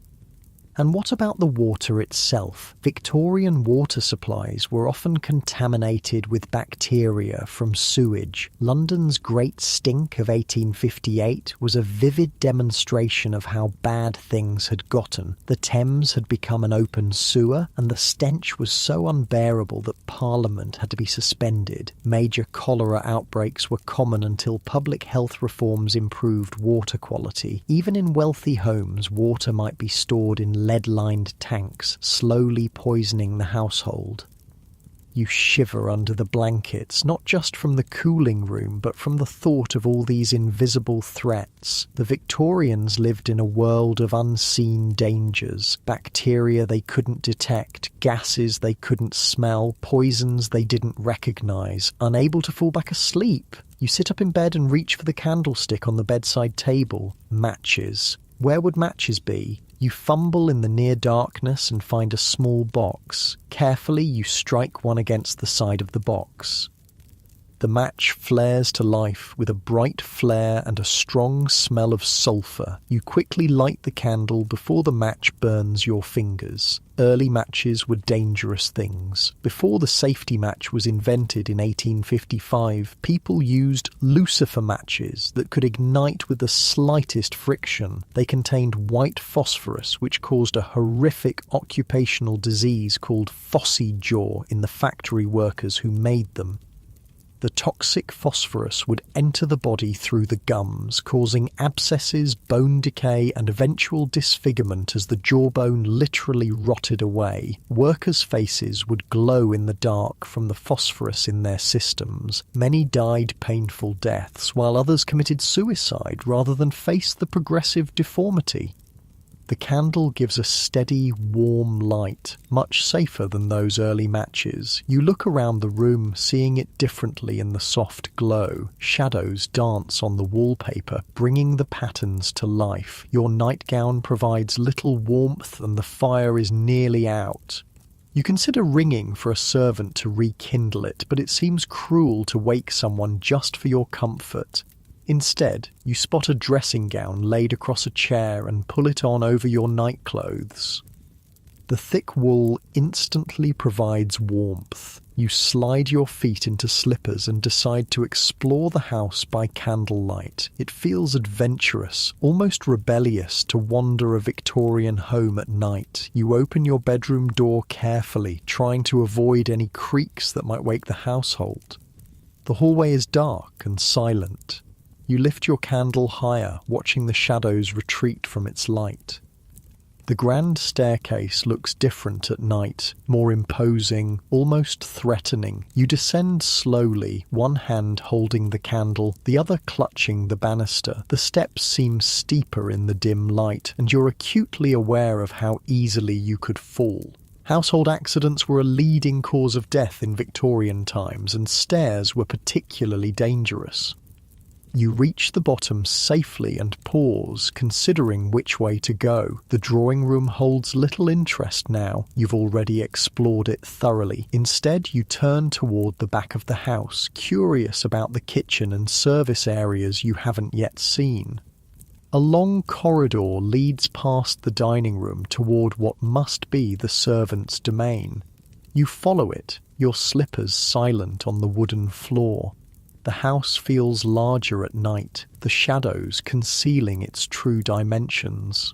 And what about the water itself? Victorian water supplies were often contaminated with bacteria from sewage. London's Great Stink of 1858 was a vivid demonstration of how bad things had gotten. The Thames had become an open sewer, and the stench was so unbearable that Parliament had to be suspended. Major cholera outbreaks were common until public health reforms improved water quality. Even in wealthy homes, water might be stored in lead-lined tanks, slowly poisoning the household. You shiver under the blankets, not just from the cooling room, but from the thought of all these invisible threats. The Victorians lived in a world of unseen dangers. Bacteria they couldn't detect, gases they couldn't smell, poisons they didn't recognise. Unable to fall back asleep, you sit up in bed and reach for the candlestick on the bedside table. Matches. Where would matches be? You fumble in the near darkness and find a small box. Carefully, you strike one against the side of the box. The match flares to life with a bright flare and a strong smell of sulphur. You quickly light the candle before the match burns your fingers. Early matches were dangerous things. Before the safety match was invented in 1855, people used lucifer matches that could ignite with the slightest friction. They contained white phosphorus, which caused a horrific occupational disease called phossy jaw in the factory workers who made them. The toxic phosphorus would enter the body through the gums, causing abscesses, bone decay, and eventual disfigurement as the jawbone literally rotted away. Workers' faces would glow in the dark from the phosphorus in their systems. Many died painful deaths, while others committed suicide rather than face the progressive deformity. The candle gives a steady, warm light, much safer than those early matches. You look around the room, seeing it differently in the soft glow. Shadows dance on the wallpaper, bringing the patterns to life. Your nightgown provides little warmth and the fire is nearly out. You consider ringing for a servant to rekindle it, but it seems cruel to wake someone just for your comfort. Instead, you spot a dressing gown laid across a chair and pull it on over your nightclothes. The thick wool instantly provides warmth. You slide your feet into slippers and decide to explore the house by candlelight. It feels adventurous, almost rebellious to wander a Victorian home at night. You open your bedroom door carefully, trying to avoid any creaks that might wake the household. The hallway is dark and silent. You lift your candle higher, watching the shadows retreat from its light. The grand staircase looks different at night, more imposing, almost threatening. You descend slowly, one hand holding the candle, the other clutching the banister. The steps seem steeper in the dim light, and you're acutely aware of how easily you could fall. Household accidents were a leading cause of death in Victorian times, and stairs were particularly dangerous. You reach the bottom safely and pause, considering which way to go. The drawing room holds little interest now. You've already explored it thoroughly. Instead, you turn toward the back of the house, curious about the kitchen and service areas you haven't yet seen. A long corridor leads past the dining room toward what must be the servants' domain. You follow it, your slippers silent on the wooden floor. The house feels larger at night, the shadows concealing its true dimensions.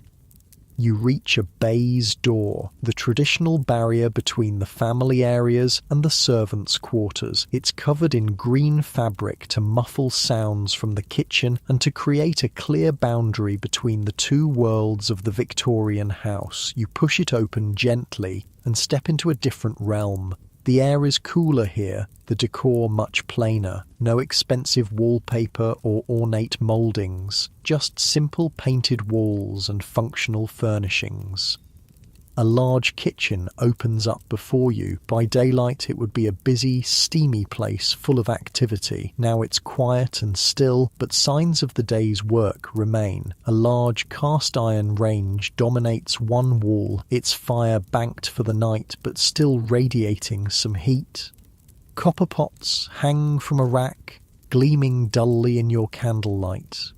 You reach a baize door, the traditional barrier between the family areas and the servants' quarters. It's covered in green fabric to muffle sounds from the kitchen and to create a clear boundary between the two worlds of the Victorian house. You push it open gently. and step into a different realm. The air is cooler here, the decor much plainer, no expensive wallpaper or ornate mouldings, just simple painted walls and functional furnishings. A large kitchen opens up before you. By daylight it would be a busy, steamy place full of activity. Now it's quiet and still, but signs of the day's work remain. A large cast iron range dominates one wall, its fire banked for the night but still radiating some heat. Copper pots hang from a rack, gleaming dully in your candlelight.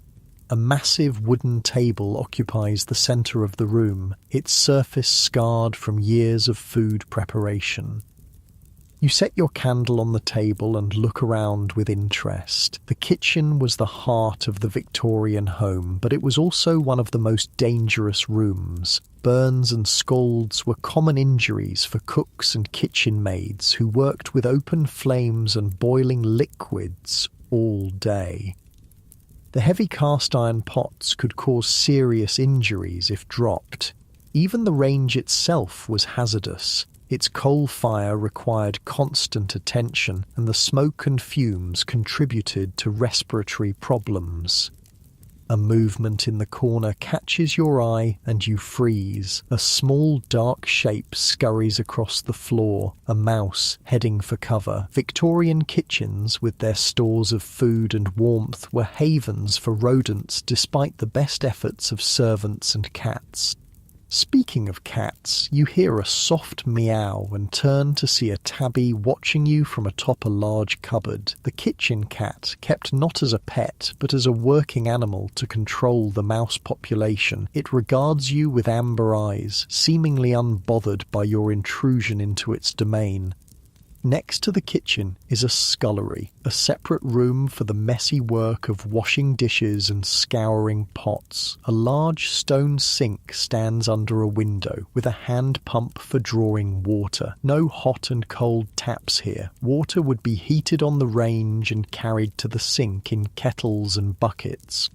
A massive wooden table occupies the centre of the room, its surface scarred from years of food preparation. You set your candle on the table and look around with interest. The kitchen was the heart of the Victorian home, but it was also one of the most dangerous rooms. Burns and scalds were common injuries for cooks and kitchen maids who worked with open flames and boiling liquids all day. The heavy cast-iron pots could cause serious injuries if dropped. Even the range itself was hazardous. Its coal fire required constant attention, and the smoke and fumes contributed to respiratory problems. A movement in the corner catches your eye and you freeze. A small dark shape scurries across the floor, a mouse heading for cover. Victorian kitchens, with their stores of food and warmth, were havens for rodents despite the best efforts of servants and cats. Speaking of cats, you hear a soft meow and turn to see a tabby watching you from atop a large cupboard. The kitchen cat, kept not as a pet but as a working animal to control the mouse population, it regards you with amber eyes, seemingly unbothered by your intrusion into its domain. Next to the kitchen is a scullery, a separate room for the messy work of washing dishes and scouring pots. A large stone sink stands under a window, with a hand pump for drawing water. No hot and cold taps here. Water would be heated on the range and carried to the sink in kettles and buckets.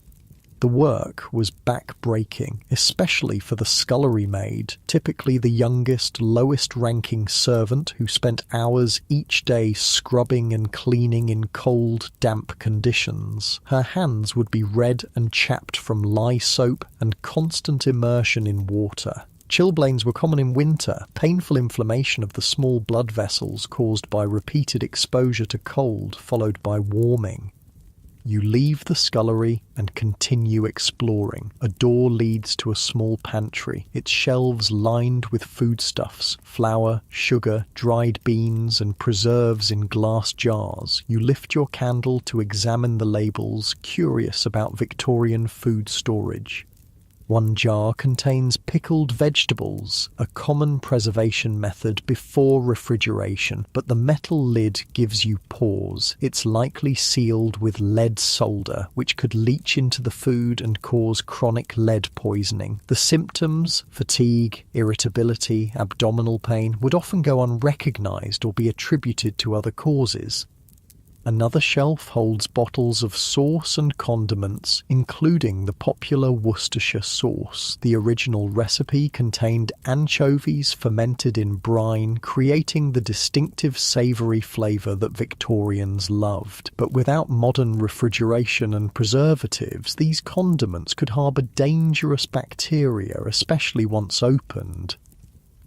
The work was back-breaking, especially for the scullery maid, typically the youngest, lowest-ranking servant who spent hours each day scrubbing and cleaning in cold, damp conditions. Her hands would be red and chapped from lye soap and constant immersion in water. Chilblains were common in winter, painful inflammation of the small blood vessels caused by repeated exposure to cold, followed by warming. You leave the scullery and continue exploring. A door leads to a small pantry, its shelves lined with foodstuffs, flour, sugar, dried beans, and preserves in glass jars. You lift your candle to examine the labels, curious about Victorian food storage. One jar contains pickled vegetables, a common preservation method before refrigeration, but the metal lid gives you pause. It's likely sealed with lead solder, which could leach into the food and cause chronic lead poisoning. The symptoms, fatigue, irritability, abdominal pain, would often go unrecognized or be attributed to other causes. Another shelf holds bottles of sauce and condiments, including the popular Worcestershire sauce. The original recipe contained anchovies fermented in brine, creating the distinctive savoury flavour that Victorians loved. But without modern refrigeration and preservatives, these condiments could harbour dangerous bacteria, especially once opened.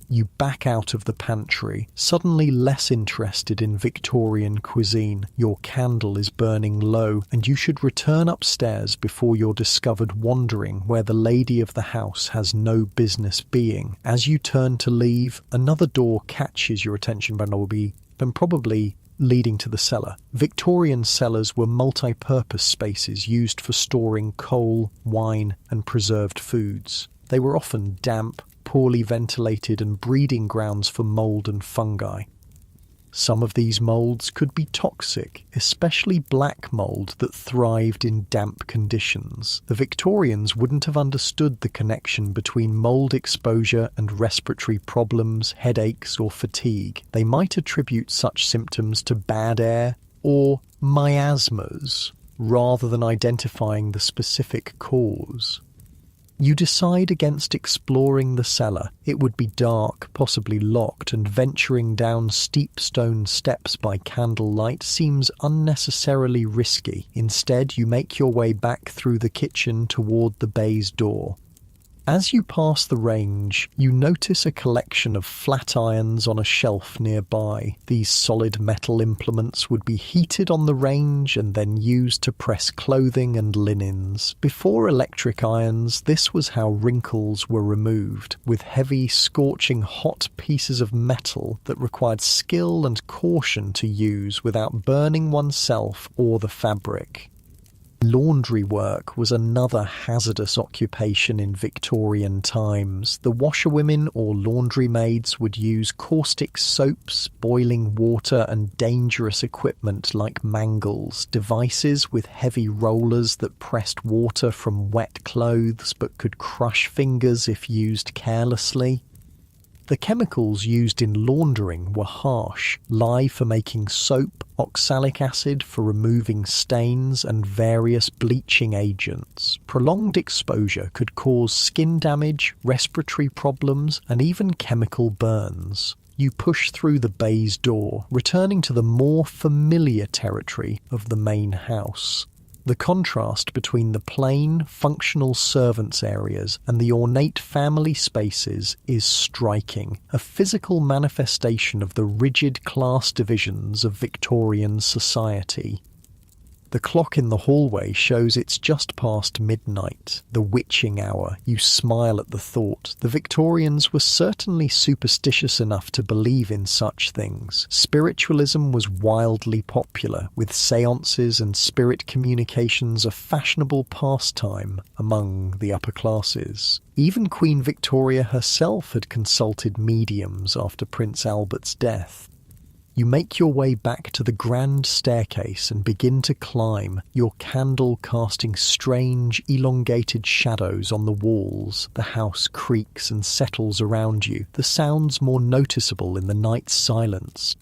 You back out of the pantry, suddenly less interested in Victorian cuisine. Your candle is burning low, and you should return upstairs before you're discovered wandering where the lady of the house has no business being. As you turn to leave, another door catches your attention, probably leading to the cellar. Victorian cellars were multi-purpose spaces used for storing coal, wine, and preserved foods. They were often damp, poorly ventilated, and breeding grounds for mould and fungi. Some of these moulds could be toxic, especially black mould that thrived in damp conditions. The Victorians wouldn't have understood the connection between mould exposure and respiratory problems, headaches, or fatigue. They might attribute such symptoms to bad air or miasmas, rather than identifying the specific cause. You decide against exploring the cellar. It would be dark, possibly locked, and venturing down steep stone steps by candlelight seems unnecessarily risky. Instead, you make your way back through the kitchen toward the bay's door. As you pass the range, you notice a collection of flat irons on a shelf nearby. These solid metal implements would be heated on the range and then used to press clothing and linens. Before electric irons, this was how wrinkles were removed, with heavy, scorching hot pieces of metal that required skill and caution to use without burning oneself or the fabric. Laundry work was another hazardous occupation in Victorian times. The washerwomen or laundry maids would use caustic soaps, boiling water, and dangerous equipment like mangles, devices with heavy rollers that pressed water from wet clothes but could crush fingers if used carelessly. The chemicals used in laundering were harsh: lye for making soap, oxalic acid for removing stains, and various bleaching agents. Prolonged exposure could cause skin damage, respiratory problems, and even chemical burns. You push through the bay's door, returning to the more familiar territory of the main house. The contrast between the plain, functional servants' areas and the ornate family spaces is striking, a physical manifestation of the rigid class divisions of Victorian society. The clock in the hallway shows it's just past midnight, the witching hour. You smile at the thought. The Victorians were certainly superstitious enough to believe in such things. Spiritualism was wildly popular, with seances and spirit communications a fashionable pastime among the upper classes. Even Queen Victoria herself had consulted mediums after Prince Albert's death. You make your way back to the grand staircase and begin to climb, your candle casting strange, elongated shadows on the walls. The house creaks and settles around you, the sounds more noticeable in the night's silence.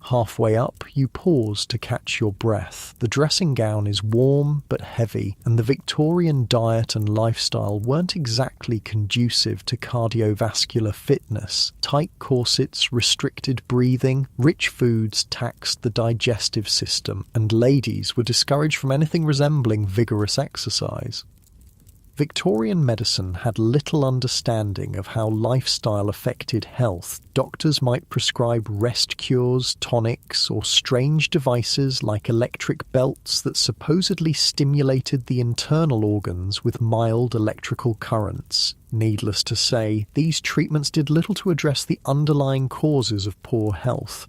Halfway up, you pause to catch your breath. The dressing gown is warm but heavy, and the Victorian diet and lifestyle weren't exactly conducive to cardiovascular fitness. Tight corsets, restricted breathing, rich foods taxed the digestive system, and ladies were discouraged from anything resembling vigorous exercise. Victorian medicine had little understanding of how lifestyle affected health. Doctors might prescribe rest cures, tonics, or strange devices like electric belts that supposedly stimulated the internal organs with mild electrical currents. Needless to say, these treatments did little to address the underlying causes of poor health.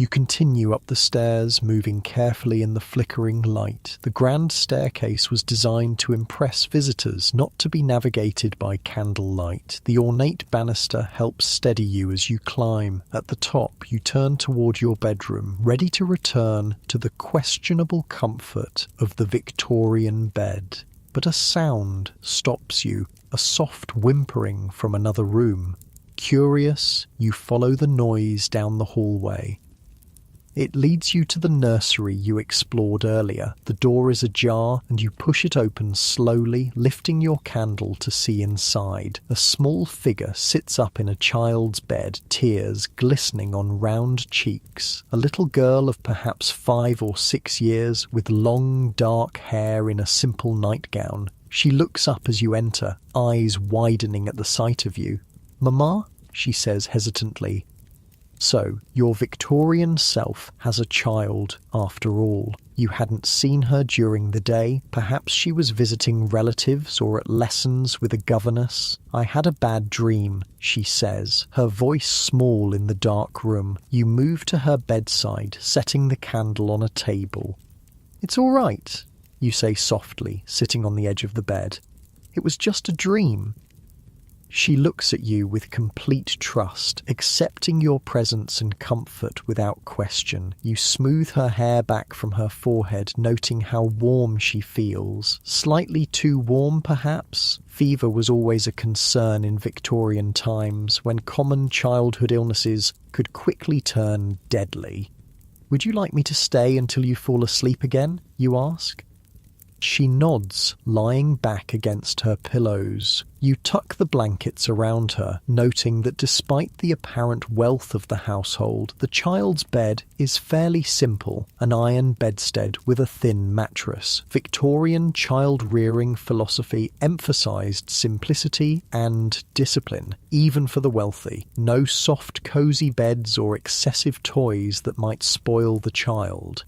You continue up the stairs, moving carefully in the flickering light. The grand staircase was designed to impress visitors, not to be navigated by candlelight. The ornate banister helps steady you as you climb. At the top, you turn toward your bedroom, ready to return to the questionable comfort of the Victorian bed. But a sound stops you, a soft whimpering from another room. Curious, you follow the noise down the hallway. It leads you to the nursery you explored earlier. The door is ajar, and you push it open slowly, lifting your candle to see inside. A small figure sits up in a child's bed, tears glistening on round cheeks. A little girl of perhaps 5 or 6 years, with long, dark hair in a simple nightgown. She looks up as you enter, eyes widening at the sight of you. "Mama?" she says hesitantly. So, your Victorian self has a child, after all. You hadn't seen her during the day. Perhaps she was visiting relatives or at lessons with a governess. "I had a bad dream," she says, her voice small in the dark room. You move to her bedside, setting the candle on a table. "It's all right," you say softly, sitting on the edge of the bed. "It was just a dream." She looks at you with complete trust, accepting your presence and comfort without question. You smooth her hair back from her forehead, noting how warm she feels. Slightly too warm, perhaps? Fever was always a concern in Victorian times, when common childhood illnesses could quickly turn deadly. "Would you like me to stay until you fall asleep again?" you ask. She nods, lying back against her pillows. You tuck the blankets around her, noting that despite the apparent wealth of the household, the child's bed is fairly simple, an iron bedstead with a thin mattress. Victorian child-rearing philosophy emphasized simplicity and discipline, even for the wealthy. No soft, cozy beds or excessive toys that might spoil the child.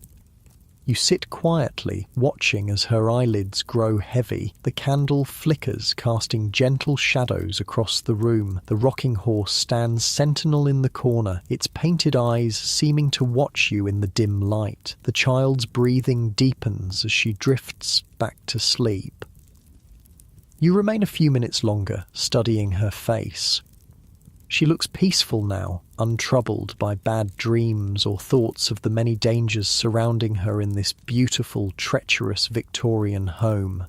You sit quietly, watching as her eyelids grow heavy. The candle flickers, casting gentle shadows across the room. The rocking horse stands sentinel in the corner, its painted eyes seeming to watch you in the dim light. The child's breathing deepens as she drifts back to sleep. You remain a few minutes longer, studying her face. She looks peaceful now, untroubled by bad dreams or thoughts of the many dangers surrounding her in this beautiful, treacherous Victorian home.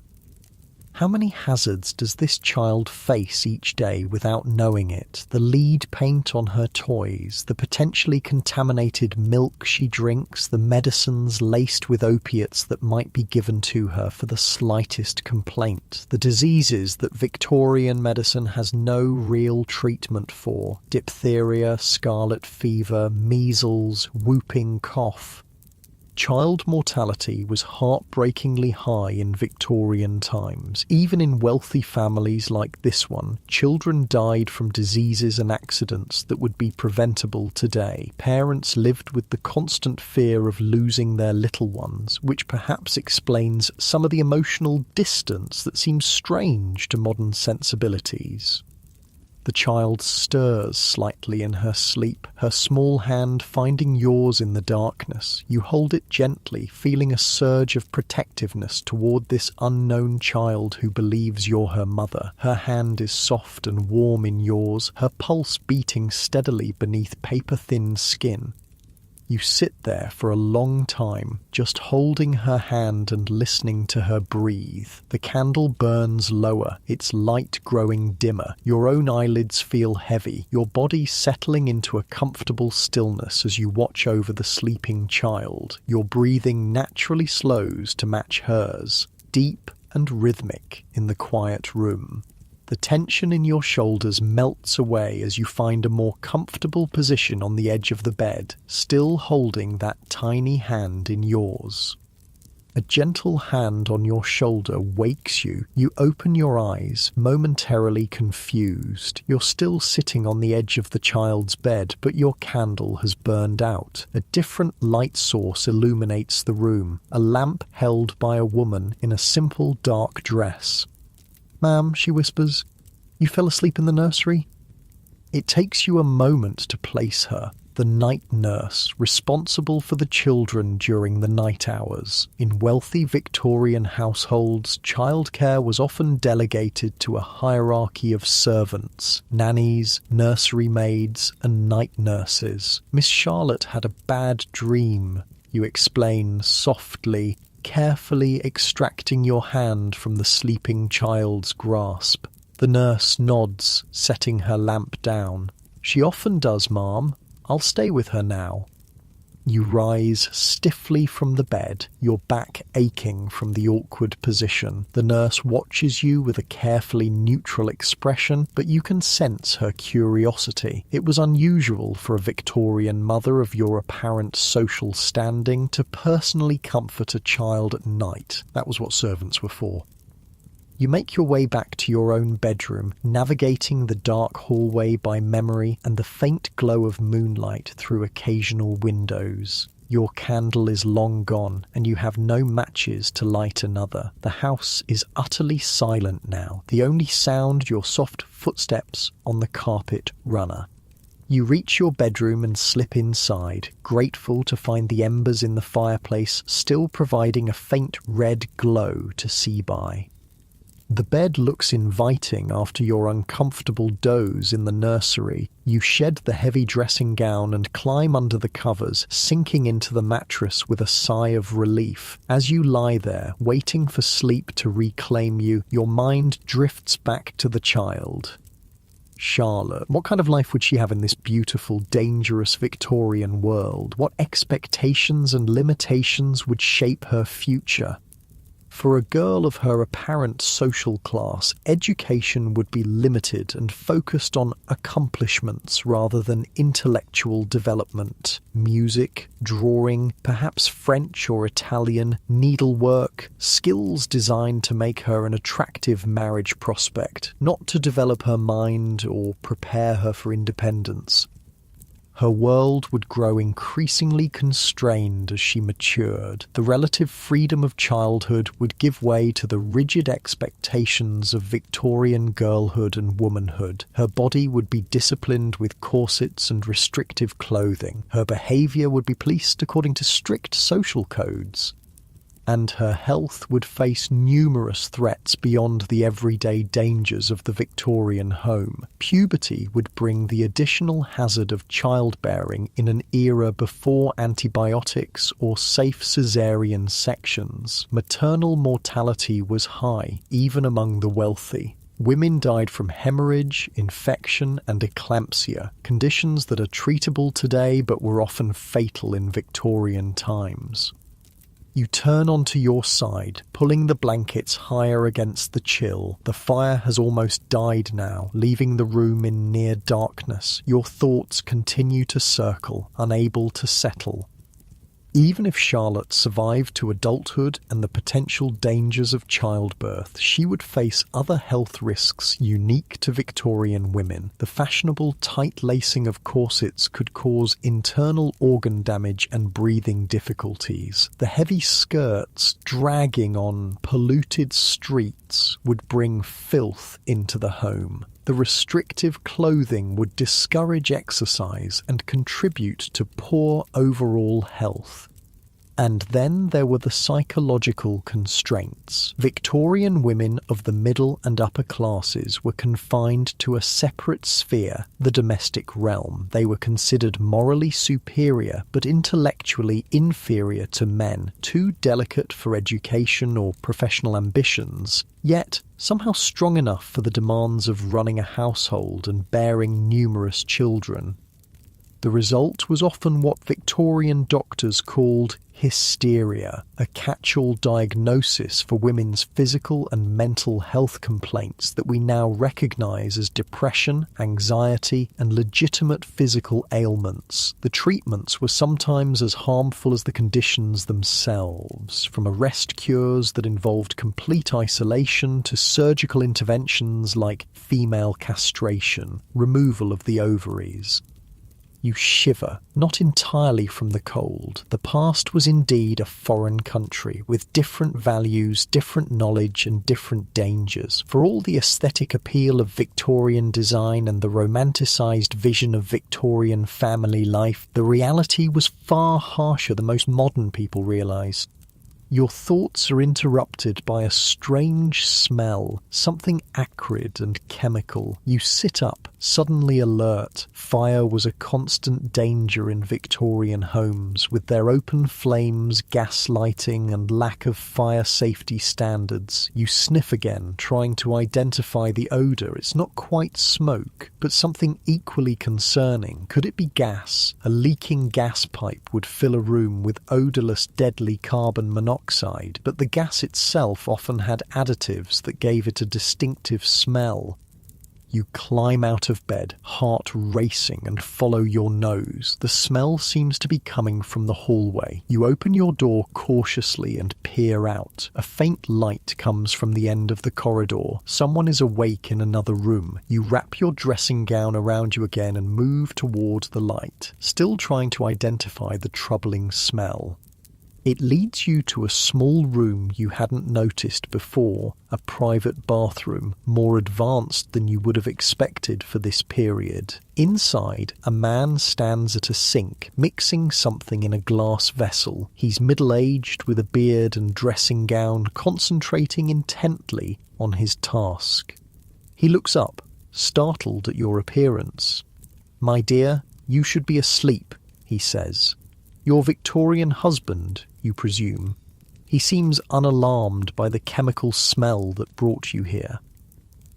How many hazards does this child face each day without knowing it? The lead paint on her toys, the potentially contaminated milk she drinks, the medicines laced with opiates that might be given to her for the slightest complaint, the diseases that Victorian medicine has no real treatment for, diphtheria, scarlet fever, measles, whooping cough. Child mortality was heartbreakingly high in Victorian times. Even in wealthy families like this one, children died from diseases and accidents that would be preventable today. Parents lived with the constant fear of losing their little ones, which perhaps explains some of the emotional distance that seems strange to modern sensibilities. The child stirs slightly in her sleep, her small hand finding yours in the darkness. You hold it gently, feeling a surge of protectiveness toward this unknown child who believes you're her mother. Her hand is soft and warm in yours, her pulse beating steadily beneath paper-thin skin. You sit there for a long time, just holding her hand and listening to her breathe. The candle burns lower, its light growing dimmer. Your own eyelids feel heavy, your body settling into a comfortable stillness as you watch over the sleeping child. Your breathing naturally slows to match hers, deep and rhythmic in the quiet room. The tension in your shoulders melts away as you find a more comfortable position on the edge of the bed, still holding that tiny hand in yours. A gentle hand on your shoulder wakes you. You open your eyes, momentarily confused. You're still sitting on the edge of the child's bed, but your candle has burned out. A different light source illuminates the room, a lamp held by a woman in a simple dark dress. "Ma'am," she whispers, "you fell asleep in the nursery?" It takes you a moment to place her, the night nurse, responsible for the children during the night hours. In wealthy Victorian households, childcare was often delegated to a hierarchy of servants, nannies, nursery maids, and night nurses. Miss Charlotte had a bad dream, you explain softly, carefully extracting your hand from the sleeping child's grasp. The nurse nods, setting her lamp down. "She often does, ma'am. I'll stay with her now." You rise stiffly from the bed, your back aching from the awkward position. The nurse watches you with a carefully neutral expression, but you can sense her curiosity. It was unusual for a Victorian mother of your apparent social standing to personally comfort a child at night. That was what servants were for. You make your way back to your own bedroom, navigating the dark hallway by memory and the faint glow of moonlight through occasional windows. Your candle is long gone, and you have no matches to light another. The house is utterly silent now, the only sound your soft footsteps on the carpet runner. You reach your bedroom and slip inside, grateful to find the embers in the fireplace still providing a faint red glow to see by. The bed looks inviting after your uncomfortable doze in the nursery. You shed the heavy dressing gown and climb under the covers, sinking into the mattress with a sigh of relief. As you lie there, waiting for sleep to reclaim you, your mind drifts back to the child. Charlotte. What kind of life would she have in this beautiful, dangerous Victorian world? What expectations and limitations would shape her future? For a girl of her apparent social class, education would be limited and focused on accomplishments rather than intellectual development. Music, drawing, perhaps French or Italian, needlework, skills designed to make her an attractive marriage prospect, not to develop her mind or prepare her for independence. Her world would grow increasingly constrained as she matured. The relative freedom of childhood would give way to the rigid expectations of Victorian girlhood and womanhood. Her body would be disciplined with corsets and restrictive clothing. Her behaviour would be policed according to strict social codes. And her health would face numerous threats beyond the everyday dangers of the Victorian home. Puberty would bring the additional hazard of childbearing in an era before antibiotics or safe caesarean sections. Maternal mortality was high, even among the wealthy. Women died from hemorrhage, infection, and eclampsia, conditions that are treatable today but were often fatal in Victorian times. You turn onto your side, pulling the blankets higher against the chill. The fire has almost died now, leaving the room in near darkness. Your thoughts continue to circle, unable to settle. Even if Charlotte survived to adulthood and the potential dangers of childbirth, she would face other health risks unique to Victorian women. The fashionable tight lacing of corsets could cause internal organ damage and breathing difficulties. The heavy skirts dragging on polluted streets would bring filth into the home. The restrictive clothing would discourage exercise and contribute to poor overall health. And then there were the psychological constraints. Victorian women of the middle and upper classes were confined to a separate sphere, the domestic realm. They were considered morally superior but intellectually inferior to men, too delicate for education or professional ambitions, yet somehow strong enough for the demands of running a household and bearing numerous children. The result was often what Victorian doctors called hysteria, a catch-all diagnosis for women's physical and mental health complaints that we now recognise as depression, anxiety, and legitimate physical ailments. The treatments were sometimes as harmful as the conditions themselves, from arrest cures that involved complete isolation to surgical interventions like female castration, removal of the ovaries. You shiver, not entirely from the cold. The past was indeed a foreign country, with different values, different knowledge, and different dangers. For all the aesthetic appeal of Victorian design and the romanticised vision of Victorian family life, the reality was far harsher than most modern people realise. Your thoughts are interrupted by a strange smell, something acrid and chemical. You sit up, suddenly alert. Fire was a constant danger in Victorian homes, with their open flames, gas lighting, and lack of fire safety standards. You sniff again, trying to identify the odour. It's not quite smoke, but something equally concerning. Could it be gas? A leaking gas pipe would fill a room with odourless, deadly carbon monoxide, but the gas itself often had additives that gave it a distinctive smell. You climb out of bed, heart racing, and follow your nose. The smell seems to be coming from the hallway. You open your door cautiously and peer out. A faint light comes from the end of the corridor. Someone is awake in another room. You wrap your dressing gown around you again and move toward the light, still trying to identify the troubling smell. It leads you to a small room you hadn't noticed before, a private bathroom, more advanced than you would have expected for this period. Inside, a man stands at a sink, mixing something in a glass vessel. He's middle-aged with a beard and dressing gown, concentrating intently on his task. He looks up, startled at your appearance. "My dear, you should be asleep," he says. "Your Victorian husband, you presume." He seems unalarmed by the chemical smell that brought you here.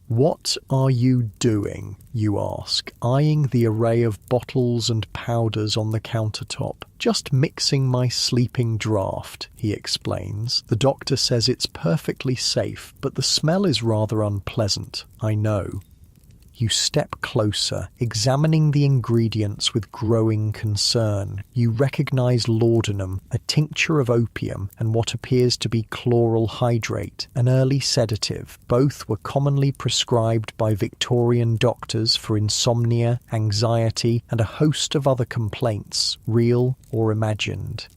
"What are you doing?" you ask, eyeing the array of bottles and powders on the countertop. "Just mixing my sleeping draught," he explains. "The doctor says it's perfectly safe, but the smell is rather unpleasant, I know." You step closer, examining the ingredients with growing concern. You recognize laudanum, a tincture of opium, and what appears to be chloral hydrate, an early sedative. Both were commonly prescribed by Victorian doctors for insomnia, anxiety, and a host of other complaints, real or imagined.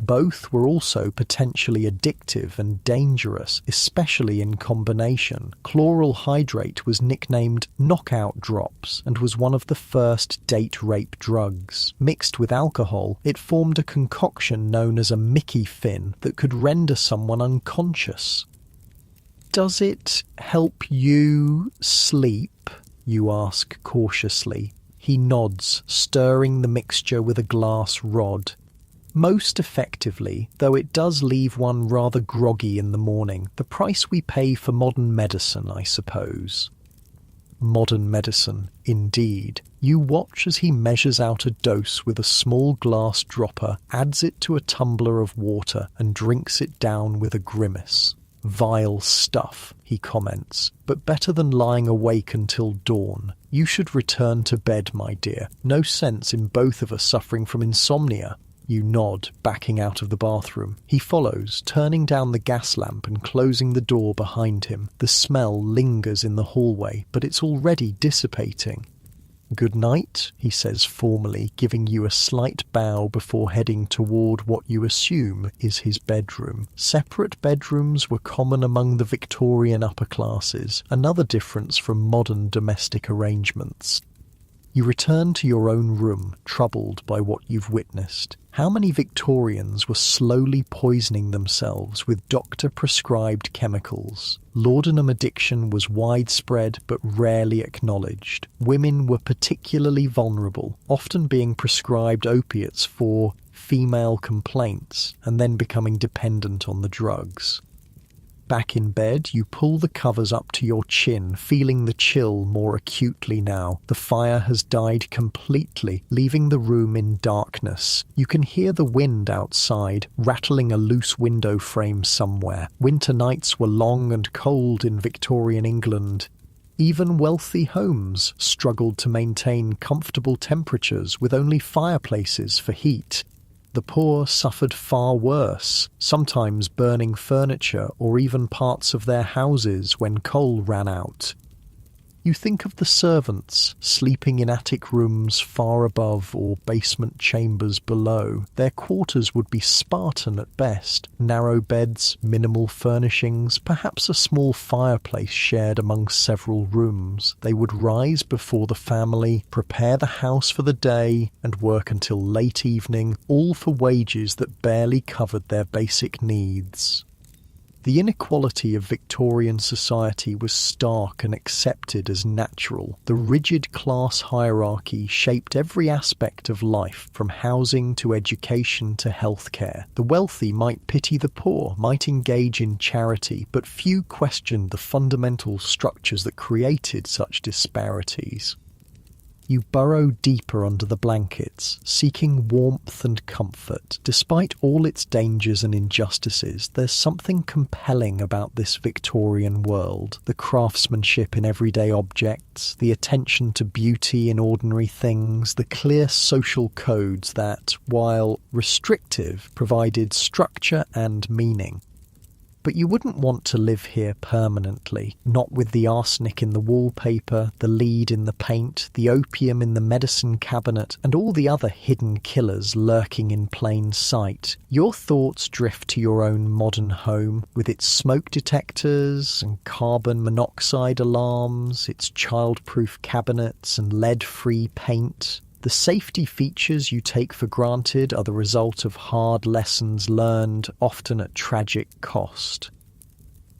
Both were also potentially addictive and dangerous, especially in combination. Chloral hydrate was nicknamed knockout drops and was one of the first date rape drugs. Mixed with alcohol, it formed a concoction known as a Mickey fin that could render someone unconscious. "Does it help you sleep?" you ask cautiously. He nods, stirring the mixture with a glass rod. "Most effectively, though it does leave one rather groggy in the morning. The price we pay for modern medicine, I suppose." Modern medicine, indeed. You watch as he measures out a dose with a small glass dropper, adds it to a tumbler of water, and drinks it down with a grimace. "Vile stuff," he comments, "but better than lying awake until dawn. You should return to bed, my dear. No sense in both of us suffering from insomnia." You nod, backing out of the bathroom. He follows, turning down the gas lamp and closing the door behind him. The smell lingers in the hallway, but it's already dissipating. "Good night," he says formally, giving you a slight bow before heading toward what you assume is his bedroom. Separate bedrooms were common among the Victorian upper classes, another difference from modern domestic arrangements. You return to your own room, troubled by what you've witnessed. How many Victorians were slowly poisoning themselves with doctor-prescribed chemicals? Laudanum addiction was widespread but rarely acknowledged. Women were particularly vulnerable, often being prescribed opiates for female complaints and then becoming dependent on the drugs. Back in bed, you pull the covers up to your chin, feeling the chill more acutely now. The fire has died completely, leaving the room in darkness. You can hear the wind outside, rattling a loose window frame somewhere. Winter nights were long and cold in Victorian England. Even wealthy homes struggled to maintain comfortable temperatures with only fireplaces for heat. The poor suffered far worse, sometimes burning furniture or even parts of their houses when coal ran out. You think of the servants sleeping in attic rooms far above or basement chambers below. Their quarters would be Spartan at best. Narrow beds, minimal furnishings, perhaps a small fireplace shared among several rooms. They would rise before the family, prepare the house for the day, and work until late evening, all for wages that barely covered their basic needs. The inequality of Victorian society was stark and accepted as natural. The rigid class hierarchy shaped every aspect of life, from housing to education to healthcare. The wealthy might pity the poor, might engage in charity, but few questioned the fundamental structures that created such disparities. You burrow deeper under the blankets, seeking warmth and comfort. Despite all its dangers and injustices, there's something compelling about this Victorian world. The craftsmanship in everyday objects, the attention to beauty in ordinary things, the clear social codes that, while restrictive, provided structure and meaning. But you wouldn't want to live here permanently, not with the arsenic in the wallpaper, the lead in the paint, the opium in the medicine cabinet, and all the other hidden killers lurking in plain sight. Your thoughts drift to your own modern home, with its smoke detectors and carbon monoxide alarms, its child-proof cabinets and lead-free paint. The safety features you take for granted are the result of hard lessons learned, often at tragic cost.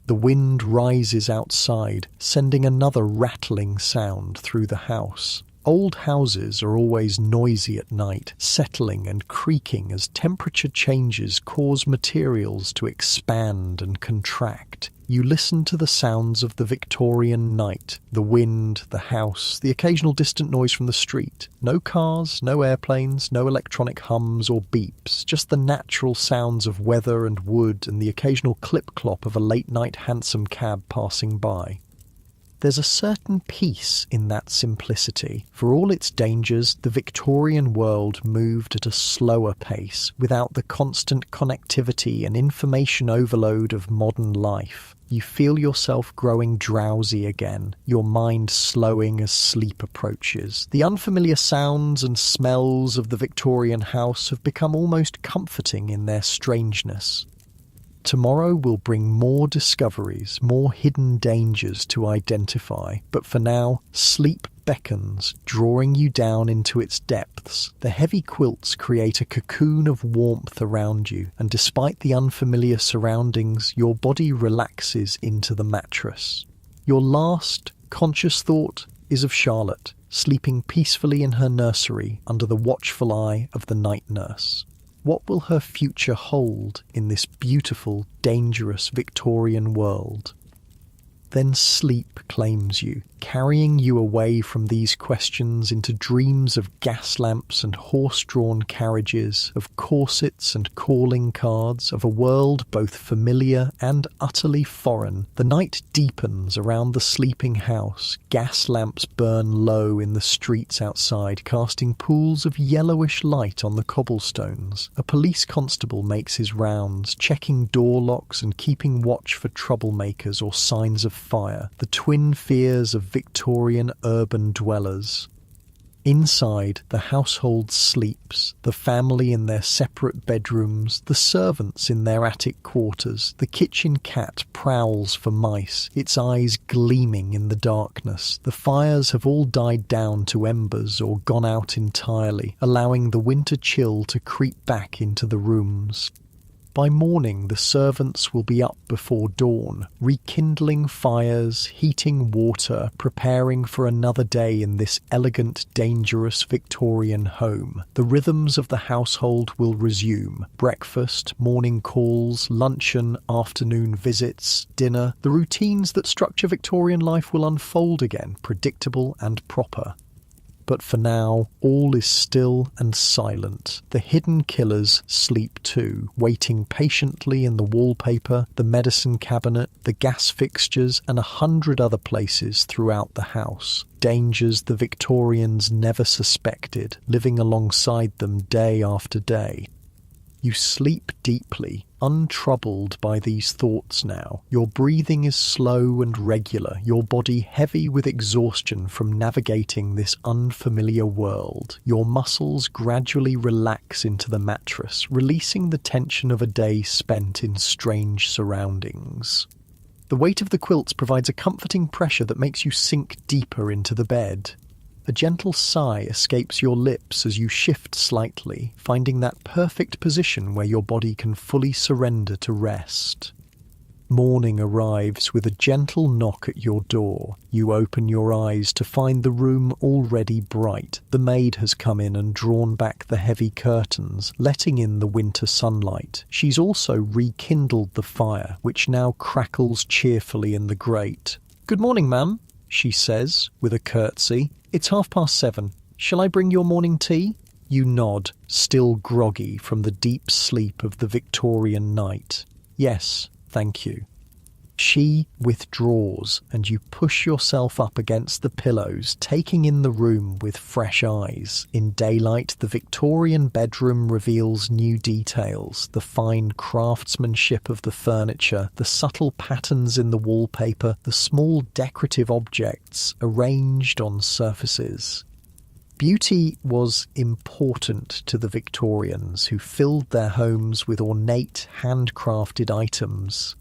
The wind rises outside, sending another rattling sound through the house. Old houses are always noisy at night, settling and creaking as temperature changes cause materials to expand and contract. You listen to the sounds of the Victorian night, the wind, the house, the occasional distant noise from the street. No cars, no airplanes, no electronic hums or beeps, just the natural sounds of weather and wood and the occasional clip-clop of a late-night hansom cab passing by. There's a certain peace in that simplicity. For all its dangers, the Victorian world moved at a slower pace, without the constant connectivity and information overload of modern life. You feel yourself growing drowsy again, your mind slowing as sleep approaches. The unfamiliar sounds and smells of the Victorian house have become almost comforting in their strangeness. Tomorrow will bring more discoveries, more hidden dangers to identify, but for now, sleep beckons, drawing you down into its depths. The heavy quilts create a cocoon of warmth around you, and despite the unfamiliar surroundings, your body relaxes into the mattress. Your last conscious thought is of Charlotte, sleeping peacefully in her nursery under the watchful eye of the night nurse. What will her future hold in this beautiful, dangerous Victorian world? Then sleep claims you, carrying you away from these questions into dreams of gas lamps and horse-drawn carriages, of corsets and calling cards, of a world both familiar and utterly foreign. The night deepens around the sleeping house. Gas lamps burn low in the streets outside, casting pools of yellowish light on the cobblestones. A police constable makes his rounds, checking door locks and keeping watch for troublemakers or signs of fire, the twin fears of Victorian urban dwellers. Inside, the household sleeps, the family in their separate bedrooms, the servants in their attic quarters. The kitchen cat prowls for mice, its eyes gleaming in the darkness. The fires have all died down to embers or gone out entirely, allowing the winter chill to creep back into the rooms. By morning, the servants will be up before dawn, rekindling fires, heating water, preparing for another day in this elegant, dangerous Victorian home. The rhythms of the household will resume. Breakfast, morning calls, luncheon, afternoon visits, dinner. The routines that structure Victorian life will unfold again, predictable and proper. But for now, all is still and silent. The hidden killers sleep too, waiting patiently in the wallpaper, the medicine cabinet, the gas fixtures, and 100 other places throughout the house. Dangers the Victorians never suspected, living alongside them day after day. You sleep deeply, untroubled by these thoughts now. Your breathing is slow and regular, your body heavy with exhaustion from navigating this unfamiliar world. Your muscles gradually relax into the mattress, releasing the tension of a day spent in strange surroundings. The weight of the quilts provides a comforting pressure that makes you sink deeper into the bed. A gentle sigh escapes your lips as you shift slightly, finding that perfect position where your body can fully surrender to rest. Morning arrives with a gentle knock at your door. You open your eyes to find the room already bright. The maid has come in and drawn back the heavy curtains, letting in the winter sunlight. She's also rekindled the fire, which now crackles cheerfully in the grate. "Good morning, ma'am," she says, with a curtsy. "It's 7:30. Shall I bring your morning tea?" You nod, still groggy from the deep sleep of the Victorian night. "Yes, thank you." She withdraws, and you push yourself up against the pillows, taking in the room with fresh eyes. In daylight, the Victorian bedroom reveals new details: the fine craftsmanship of the furniture, the subtle patterns in the wallpaper, the small decorative objects arranged on surfaces. Beauty was important to the Victorians, who filled their homes with ornate, handcrafted items.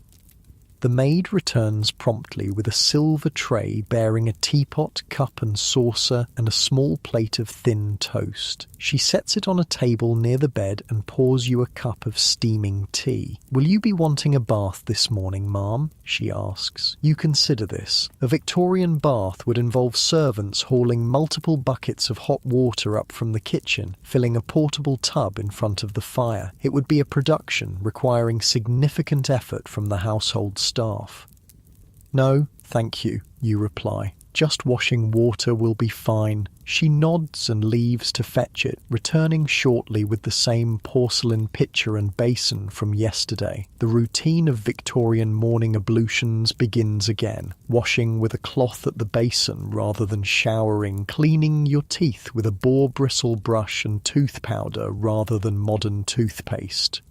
The maid returns promptly with a silver tray bearing a teapot, cup and saucer, and a small plate of thin toast. She sets it on a table near the bed and pours you a cup of steaming tea. "Will you be wanting a bath this morning, ma'am?" she asks. You consider this. A Victorian bath would involve servants hauling multiple buckets of hot water up from the kitchen, filling a portable tub in front of the fire. It would be a production requiring significant effort from the household staff. No, thank you, you reply. Just washing water will be fine. She nods and leaves to fetch it, returning shortly with the same porcelain pitcher and basin from yesterday. The routine of Victorian morning ablutions begins again, washing with a cloth at the basin rather than showering, cleaning your teeth with a boar bristle brush and tooth powder rather than modern toothpaste.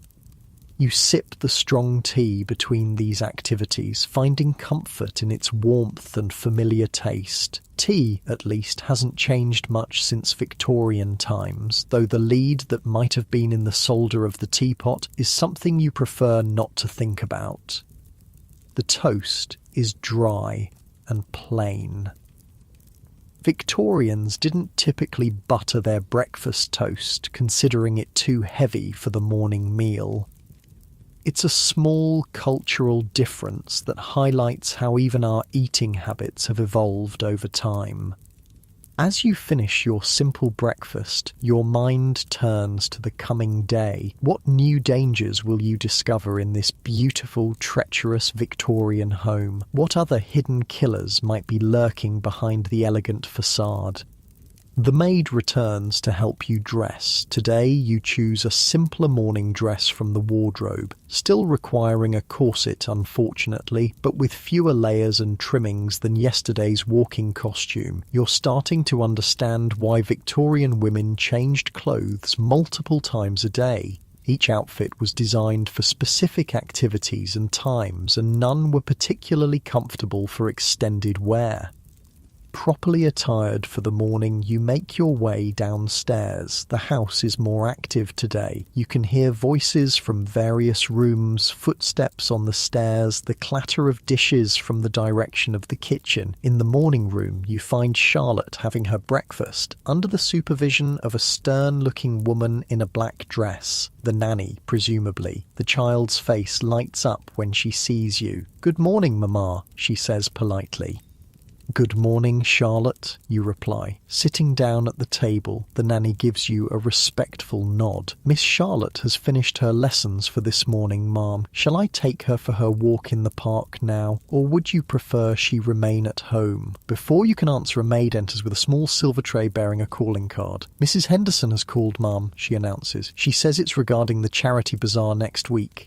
You sip the strong tea between these activities, finding comfort in its warmth and familiar taste. Tea, at least, hasn't changed much since Victorian times, though the lead that might have been in the solder of the teapot is something you prefer not to think about. The toast is dry and plain. Victorians didn't typically butter their breakfast toast, considering it too heavy for the morning meal. It's a small cultural difference that highlights how even our eating habits have evolved over time. As you finish your simple breakfast, your mind turns to the coming day. What new dangers will you discover in this beautiful, treacherous Victorian home? What other hidden killers might be lurking behind the elegant facade? The maid returns to help you dress. Today you choose a simpler morning dress from the wardrobe, still requiring a corset unfortunately, but with fewer layers and trimmings than yesterday's walking costume. You're starting to understand why Victorian women changed clothes multiple times a day. Each outfit was designed for specific activities and times, and none were particularly comfortable for extended wear. Properly attired for the morning, you make your way downstairs. The house is more active today. You can hear voices from various rooms, footsteps on the stairs, the clatter of dishes from the direction of the kitchen. In the morning room, you find Charlotte having her breakfast, under the supervision of a stern-looking woman in a black dress. The nanny, presumably. The child's face lights up when she sees you. "Good morning, Mamma," she says politely. "Good morning, Charlotte," you reply. Sitting down at the table, the nanny gives you a respectful nod. "Miss Charlotte has finished her lessons for this morning, ma'am. Shall I take her for her walk in the park now, or would you prefer she remain at home?" Before you can answer, a maid enters with a small silver tray bearing a calling card. "Mrs. Henderson has called, ma'am," she announces. "She says it's regarding the charity bazaar next week."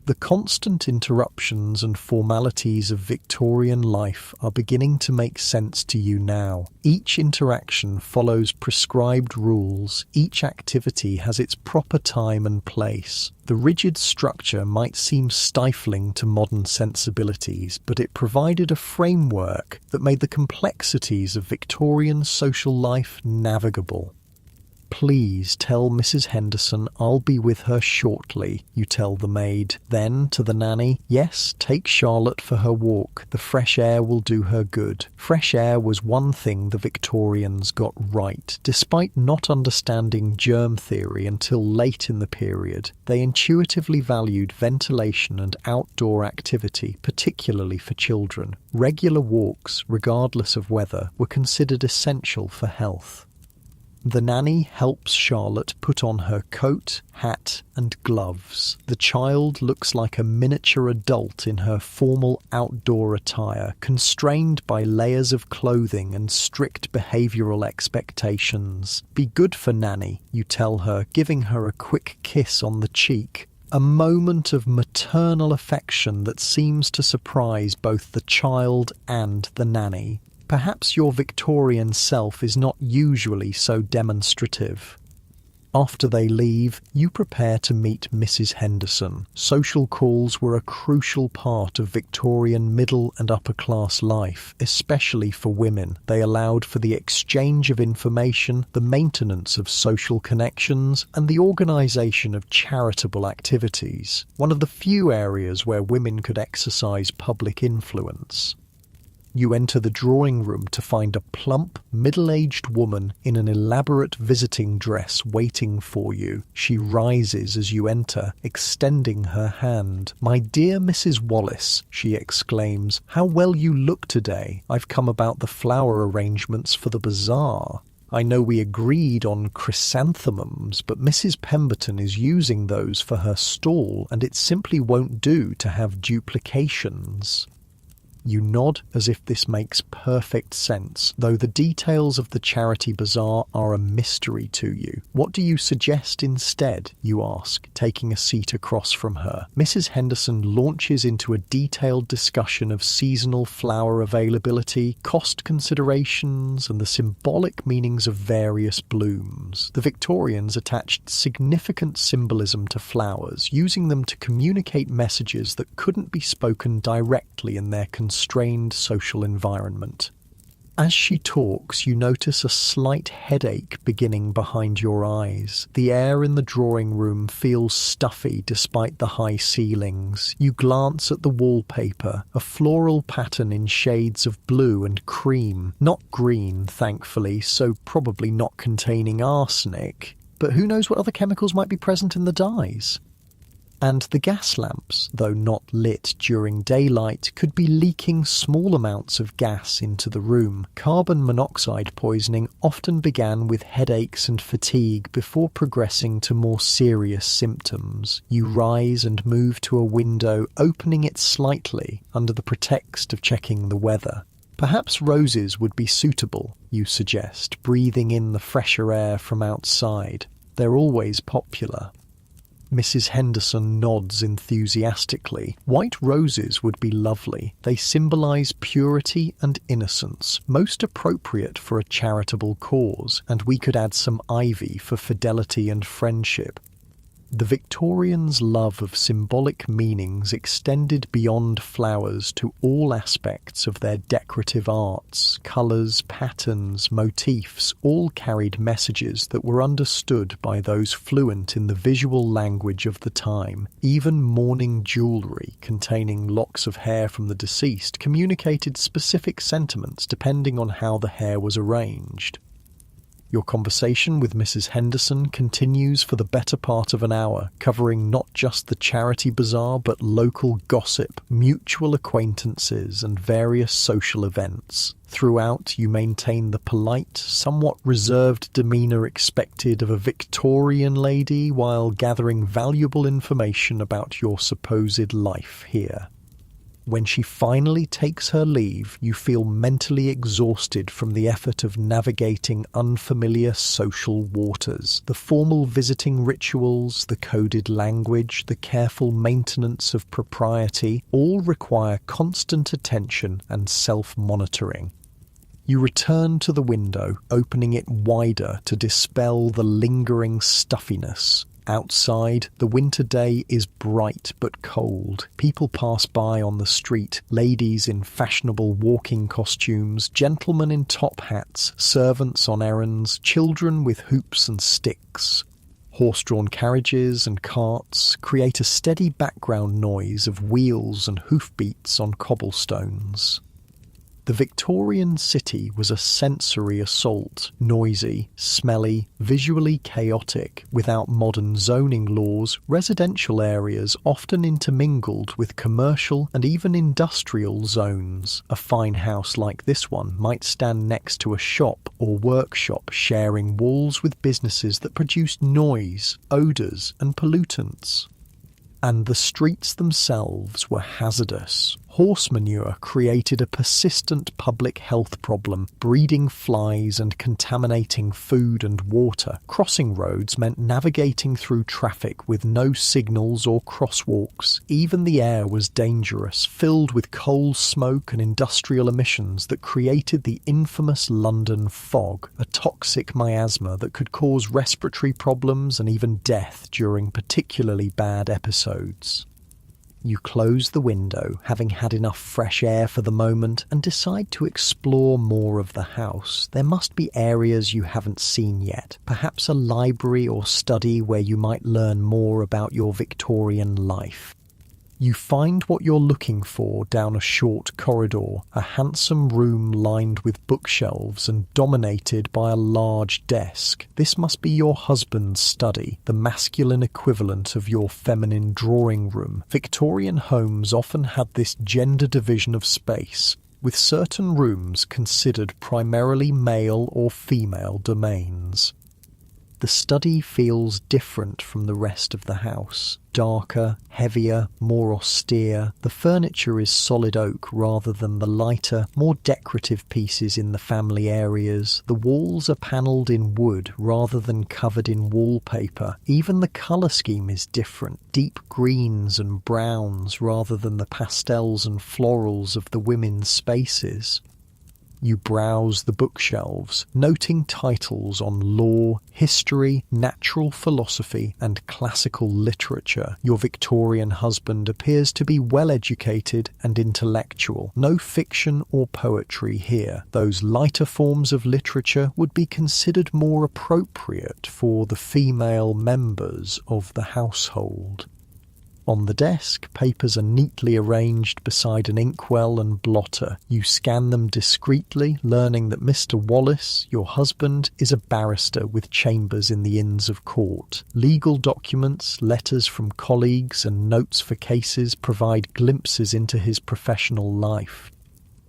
The constant interruptions and formalities of Victorian life are beginning to make sense to you now. Each interaction follows prescribed rules. Each activity has its proper time and place. The rigid structure might seem stifling to modern sensibilities, but it provided a framework that made the complexities of Victorian social life navigable. "Please tell Mrs. Henderson I'll be with her shortly," you tell the maid. Then, to the nanny, "Yes, take Charlotte for her walk. The fresh air will do her good." Fresh air was one thing the Victorians got right. Despite not understanding germ theory until late in the period, they intuitively valued ventilation and outdoor activity, particularly for children. Regular walks, regardless of weather, were considered essential for health. The nanny helps Charlotte put on her coat, hat, and gloves. The child looks like a miniature adult in her formal outdoor attire, constrained by layers of clothing and strict behavioural expectations. "Be good for Nanny," you tell her, giving her a quick kiss on the cheek. A moment of maternal affection that seems to surprise both the child and the nanny. Perhaps your Victorian self is not usually so demonstrative. After they leave, you prepare to meet Mrs. Henderson. Social calls were a crucial part of Victorian middle and upper class life, especially for women. They allowed for the exchange of information, the maintenance of social connections, and the organisation of charitable activities, one of the few areas where women could exercise public influence. You enter the drawing room to find a plump, middle-aged woman in an elaborate visiting dress waiting for you. She rises as you enter, extending her hand. "My dear Mrs. Wallace," she exclaims, "how well you look today. I've come about the flower arrangements for the bazaar. I know we agreed on chrysanthemums, but Mrs. Pemberton is using those for her stall, and it simply won't do to have duplications." You nod as if this makes perfect sense, though the details of the charity bazaar are a mystery to you. What do you suggest instead, you ask, taking a seat across from her. Mrs. Henderson launches into a detailed discussion of seasonal flower availability, cost considerations, and the symbolic meanings of various blooms. The Victorians attached significant symbolism to flowers, using them to communicate messages that couldn't be spoken directly in their constrained social environment. As she talks, you notice a slight headache beginning behind your eyes. The air in the drawing room feels stuffy despite the high ceilings. You glance at the wallpaper, a floral pattern in shades of blue and cream. Not green, thankfully, so probably not containing arsenic. But who knows what other chemicals might be present in the dyes? And the gas lamps, though not lit during daylight, could be leaking small amounts of gas into the room. Carbon monoxide poisoning often began with headaches and fatigue before progressing to more serious symptoms. You rise and move to a window, opening it slightly under the pretext of checking the weather. Perhaps roses would be suitable, you suggest, breathing in the fresher air from outside. They're always popular. Mrs. Henderson nods enthusiastically. White roses would be lovely. They symbolise purity and innocence, most appropriate for a charitable cause, and we could add some ivy for fidelity and friendship. The Victorians' love of symbolic meanings extended beyond flowers to all aspects of their decorative arts. Colours, patterns, motifs all carried messages that were understood by those fluent in the visual language of the time. Even mourning jewellery containing locks of hair from the deceased communicated specific sentiments depending on how the hair was arranged. Your conversation with Mrs. Henderson continues for the better part of an hour, covering not just the charity bazaar but local gossip, mutual acquaintances, and various social events. Throughout, you maintain the polite, somewhat reserved demeanour expected of a Victorian lady while gathering valuable information about your supposed life here. When she finally takes her leave, you feel mentally exhausted from the effort of navigating unfamiliar social waters. The formal visiting rituals, the coded language, the careful maintenance of propriety all require constant attention and self-monitoring. You return to the window, opening it wider to dispel the lingering stuffiness. Outside, the winter day is bright but cold. People pass by on the street, ladies in fashionable walking costumes, gentlemen in top hats, servants on errands, children with hoops and sticks. Horse-drawn carriages and carts create a steady background noise of wheels and hoofbeats on cobblestones. The Victorian city was a sensory assault, noisy, smelly, visually chaotic. Without modern zoning laws, residential areas often intermingled with commercial and even industrial zones. A fine house like this one might stand next to a shop or workshop, sharing walls with businesses that produced noise, odours and pollutants. And the streets themselves were hazardous. Horse manure created a persistent public health problem, breeding flies and contaminating food and water. Crossing roads meant navigating through traffic with no signals or crosswalks. Even the air was dangerous, filled with coal smoke and industrial emissions that created the infamous London fog, a toxic miasma that could cause respiratory problems and even death during particularly bad episodes. You close the window, having had enough fresh air for the moment, and decide to explore more of the house. There must be areas you haven't seen yet, perhaps a library or study where you might learn more about your Victorian life. You find what you're looking for down a short corridor, a handsome room lined with bookshelves and dominated by a large desk. This must be your husband's study, the masculine equivalent of your feminine drawing room. Victorian homes often had this gender division of space, with certain rooms considered primarily male or female domains. the study feels different from the rest of the house. Darker, heavier, more austere. The furniture is solid oak rather than the lighter, more decorative pieces in the family areas. The walls are panelled in wood rather than covered in wallpaper. Even the colour scheme is different. Deep greens and browns rather than the pastels and florals of the women's spaces. You browse the bookshelves, noting titles on law, history, natural philosophy, and classical literature. Your Victorian husband appears to be well-educated and intellectual. No fiction or poetry here. Those lighter forms of literature would be considered more appropriate for the female members of the household. On the desk, papers are neatly arranged beside an inkwell and blotter. You scan them discreetly, learning that Mr. Wallace, your husband, is a barrister with chambers in the Inns of Court. Legal documents, letters from colleagues, and notes for cases provide glimpses into his professional life.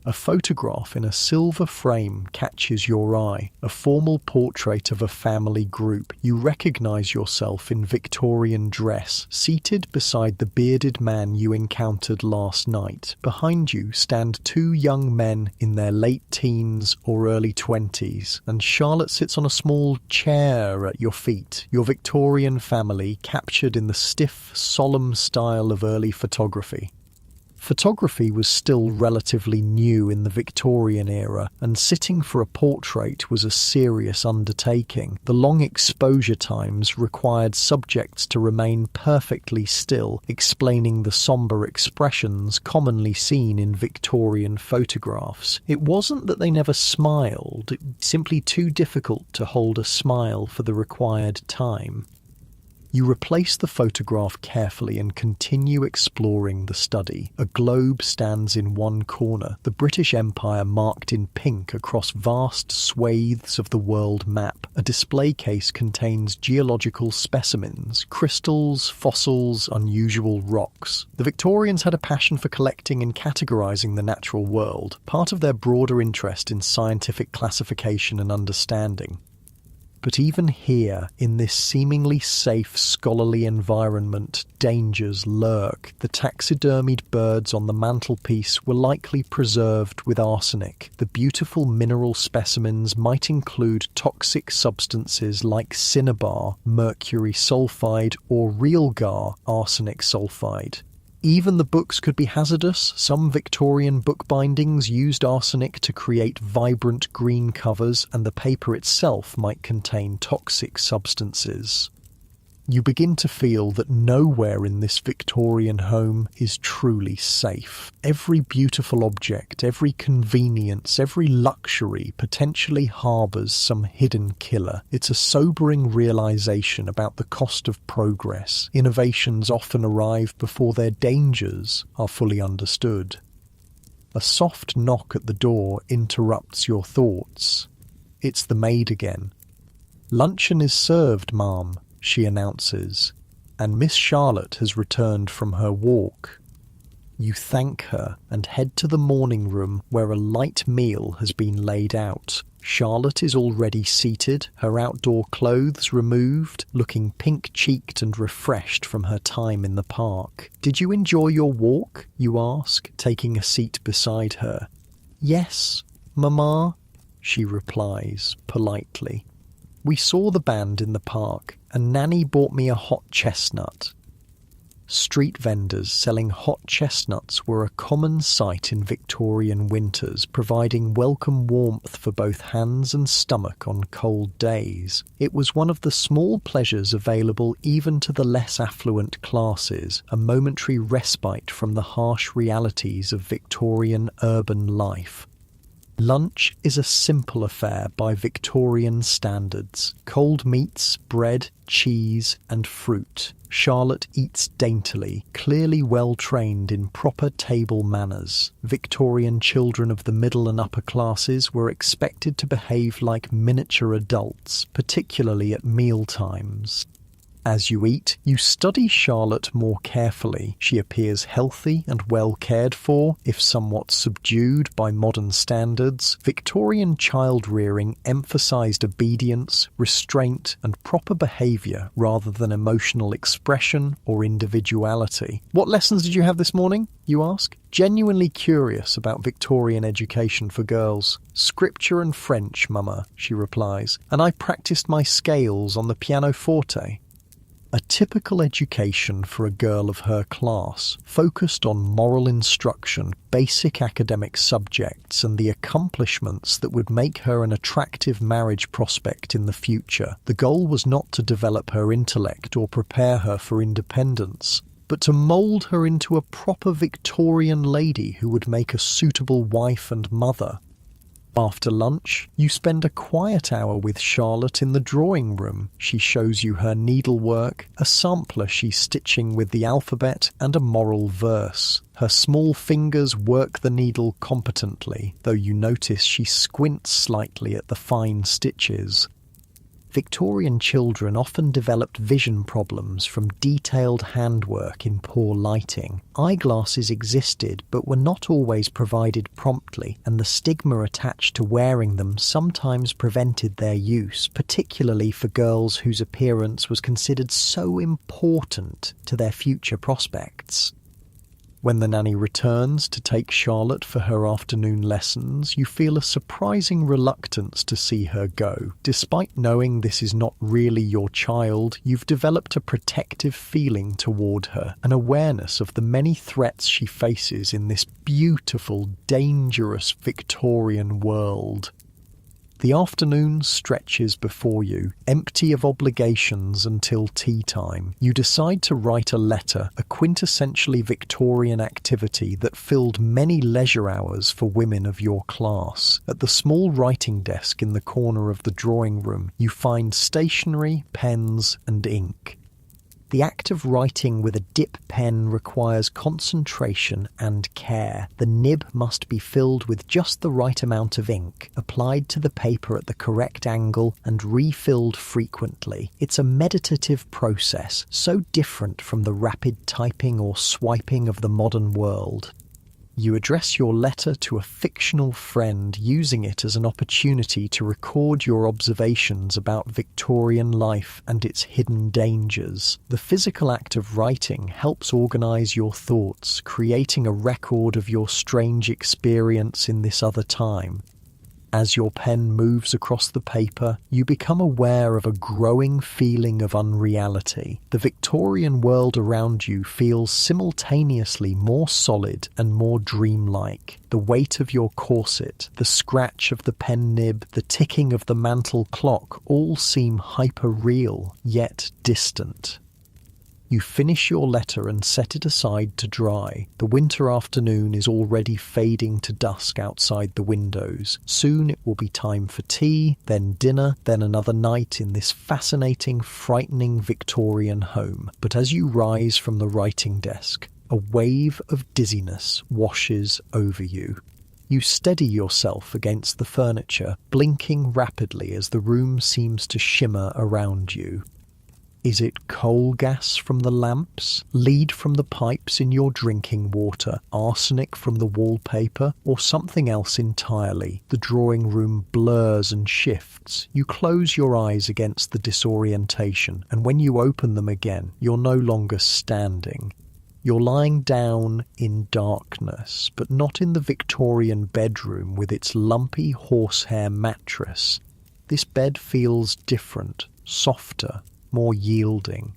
A photograph in a silver frame catches your eye, a formal portrait of a family group. You recognise yourself in Victorian dress, seated beside the bearded man you encountered last night. Behind you stand two young men in their late teens or early 20s, and Charlotte sits on a small chair at your feet. Your Victorian family captured in the stiff, solemn style of early photography. Photography was still relatively new in the Victorian era, and sitting for a portrait was a serious undertaking. The long exposure times required subjects to remain perfectly still, explaining the sombre expressions commonly seen in Victorian photographs. It wasn't that they never smiled, it was simply too difficult to hold a smile for the required time. You replace the photograph carefully and continue exploring the study. A globe stands in one corner, the British Empire marked in pink across vast swathes of the world map. A display case contains geological specimens, crystals, fossils, unusual rocks. The Victorians had a passion for collecting and categorising the natural world, part of their broader interest in scientific classification and understanding. But even here, in this seemingly safe, scholarly environment, dangers lurk. The taxidermied birds on the mantelpiece were likely preserved with arsenic. The beautiful mineral specimens might include toxic substances like cinnabar, mercury sulfide, or realgar, arsenic sulfide. Even the books could be hazardous. Some Victorian bookbindings used arsenic to create vibrant green covers, and the paper itself might contain toxic substances. You begin to feel that nowhere in this Victorian home is truly safe. Every beautiful object, every convenience, every luxury potentially harbours some hidden killer. It's a sobering realisation about the cost of progress. Innovations often arrive before their dangers are fully understood. A soft knock at the door interrupts your thoughts. It's the maid again. "Luncheon is served, ma'am," she announces, "and Miss Charlotte has returned from her walk." You thank her and head to the morning room where a light meal has been laid out. Charlotte is already seated, her outdoor clothes removed, looking pink-cheeked and refreshed from her time in the park. "Did you enjoy your walk?" you ask, taking a seat beside her. "Yes, Mamma," she replies politely. "We saw the band in the park, and Nanny bought me a hot chestnut." Street vendors selling hot chestnuts were a common sight in Victorian winters, providing welcome warmth for both hands and stomach on cold days. It was one of the small pleasures available even to the less affluent classes, a momentary respite from the harsh realities of Victorian urban life. Lunch is a simple affair by Victorian standards. Cold meats, bread, cheese, and fruit. Charlotte eats daintily, clearly well trained in proper table manners. Victorian children of the middle and upper classes were expected to behave like miniature adults, particularly at meal times. As you eat, you study Charlotte more carefully. She appears healthy and well cared for, if somewhat subdued by modern standards. Victorian child-rearing emphasized obedience, restraint, and proper behavior rather than emotional expression or individuality. What lessons did you have this morning, you ask? Genuinely curious about Victorian education for girls. Scripture and French, Mama, she replies, and I practiced my scales on the pianoforte. A typical education for a girl of her class, focused on moral instruction, basic academic subjects, and the accomplishments that would make her an attractive marriage prospect in the future. The goal was not to develop her intellect or prepare her for independence, but to mould her into a proper Victorian lady who would make a suitable wife and mother. After lunch, you spend a quiet hour with Charlotte in the drawing room. She shows you her needlework, a sampler she's stitching with the alphabet, and a moral verse. Her small fingers work the needle competently, though you notice she squints slightly at the fine stitches. Victorian children often developed vision problems from detailed handwork in poor lighting. Eyeglasses existed but were not always provided promptly, and the stigma attached to wearing them sometimes prevented their use, particularly for girls whose appearance was considered so important to their future prospects. When the nanny returns to take Charlotte for her afternoon lessons, you feel a surprising reluctance to see her go. Despite knowing this is not really your child, you've developed a protective feeling toward her, an awareness of the many threats she faces in this beautiful, dangerous Victorian world. The afternoon stretches before you, empty of obligations until tea time. You decide to write a letter, a quintessentially Victorian activity that filled many leisure hours for women of your class. At the small writing desk in the corner of the drawing room, you find stationery, pens, and ink. The act of writing with a dip pen requires concentration and care. The nib must be filled with just the right amount of ink, applied to the paper at the correct angle and refilled frequently. It's a meditative process, so different from the rapid typing or swiping of the modern world. You address your letter to a fictional friend, using it as an opportunity to record your observations about Victorian life and its hidden dangers. The physical act of writing helps organise your thoughts, creating a record of your strange experience in this other time. As your pen moves across the paper, you become aware of a growing feeling of unreality. The Victorian world around you feels simultaneously more solid and more dreamlike. The weight of your corset, the scratch of the pen nib, the ticking of the mantel clock all seem hyper-real, yet distant. You finish your letter and set it aside to dry. The winter afternoon is already fading to dusk outside the windows. Soon it will be time for tea, then dinner, then another night in this fascinating, frightening Victorian home. But as you rise from the writing desk, a wave of dizziness washes over you. You steady yourself against the furniture, blinking rapidly as the room seems to shimmer around you. Is it coal gas from the lamps, lead from the pipes in your drinking water, arsenic from the wallpaper, or something else entirely? The drawing room blurs and shifts. You close your eyes against the disorientation, and when you open them again, you're no longer standing. You're lying down in darkness, but not in the Victorian bedroom with its lumpy horsehair mattress. This bed feels different, softer, more yielding.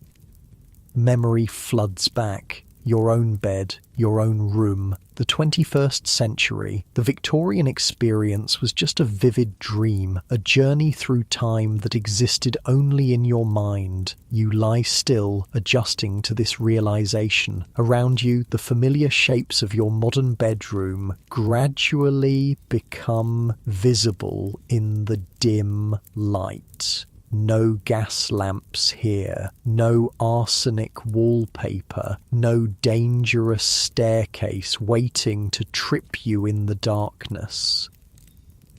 Memory floods back. Your own bed, your own room. The 21st century, the Victorian experience was just a vivid dream, a journey through time that existed only in your mind. You lie still, adjusting to this realization. Around you, the familiar shapes of your modern bedroom gradually become visible in the dim light. No gas lamps here, no arsenic wallpaper, no dangerous staircase waiting to trip you in the darkness.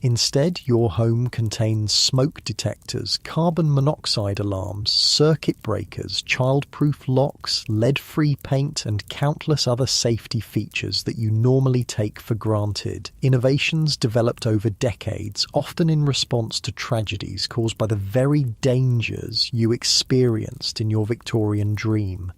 Instead, your home contains smoke detectors, carbon monoxide alarms, circuit breakers, child-proof locks, lead-free paint, and countless other safety features that you normally take for granted. Innovations developed over decades, often in response to tragedies caused by the very dangers you experienced in your Victorian dream.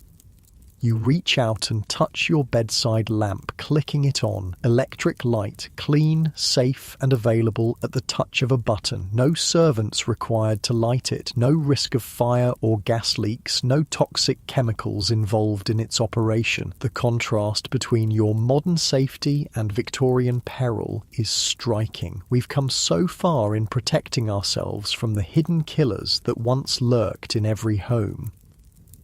You reach out and touch your bedside lamp, clicking it on. Electric light, clean, safe, and available at the touch of a button. No servants required to light it. No risk of fire or gas leaks. No toxic chemicals involved in its operation. The contrast between your modern safety and Victorian peril is striking. We've come so far in protecting ourselves from the hidden killers that once lurked in every home.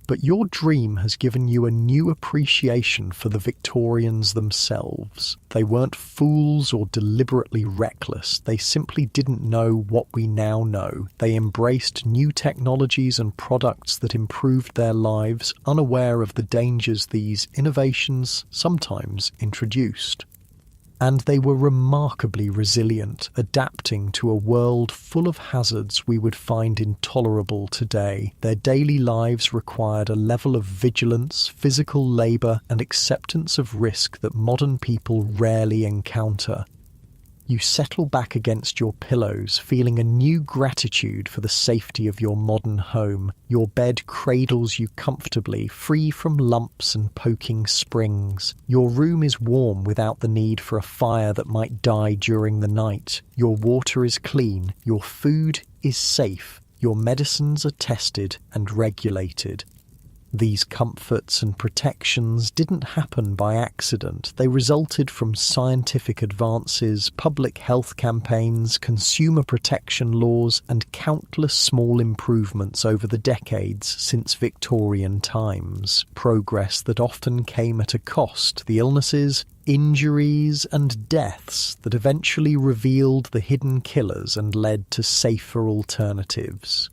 But your dream has given you a new appreciation for the Victorians themselves. They weren't fools or deliberately reckless. They simply didn't know what we now know. They embraced new technologies and products that improved their lives, unaware of the dangers these innovations sometimes introduced. And they were remarkably resilient, adapting to a world full of hazards we would find intolerable today. Their daily lives required a level of vigilance, physical labour, and acceptance of risk that modern people rarely encounter. You settle back against your pillows, feeling a new gratitude for the safety of your modern home. Your bed cradles you comfortably, free from lumps and poking springs. Your room is warm without the need for a fire that might die during the night. Your water is clean. Your food is safe. Your medicines are tested and regulated. These comforts and protections didn't happen by accident. They resulted from scientific advances, public health campaigns, consumer protection laws, and countless small improvements over the decades since Victorian times. Progress that often came at a cost. The illnesses, injuries, and deaths that eventually revealed the hidden killers and led to safer alternatives.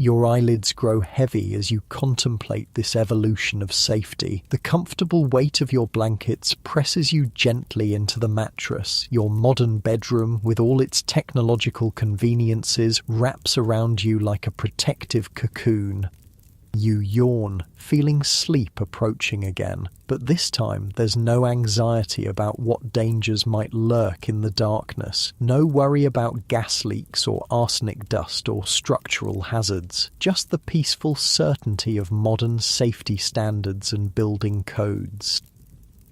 Your eyelids grow heavy as you contemplate this evolution of safety. The comfortable weight of your blankets presses you gently into the mattress. Your modern bedroom, with all its technological conveniences, wraps around you like a protective cocoon. You yawn, feeling sleep approaching again. But this time there's no anxiety about what dangers might lurk in the darkness. No worry about gas leaks or arsenic dust or structural hazards. Just the peaceful certainty of modern safety standards and building codes.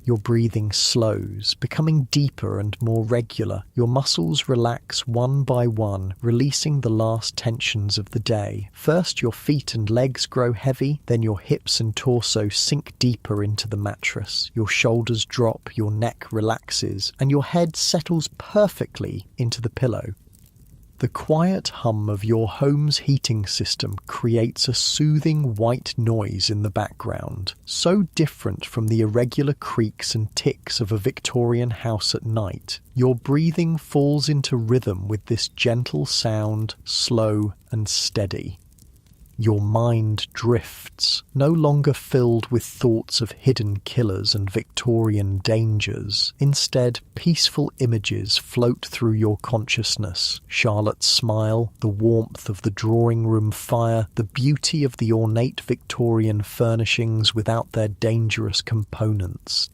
Your breathing slows, becoming deeper and more regular. Your muscles relax one by one, releasing the last tensions of the day. First, your feet and legs grow heavy, then your hips and torso sink deeper into the mattress. Your shoulders drop, your neck relaxes, and your head settles perfectly into the pillow. The quiet hum of your home's heating system creates a soothing white noise in the background, so different from the irregular creaks and ticks of a Victorian house at night. Your breathing falls into rhythm with this gentle sound, slow and steady. Your mind drifts, no longer filled with thoughts of hidden killers and Victorian dangers. Instead, peaceful images float through your consciousness. Charlotte's smile, the warmth of the drawing room fire, the beauty of the ornate Victorian furnishings without their dangerous components.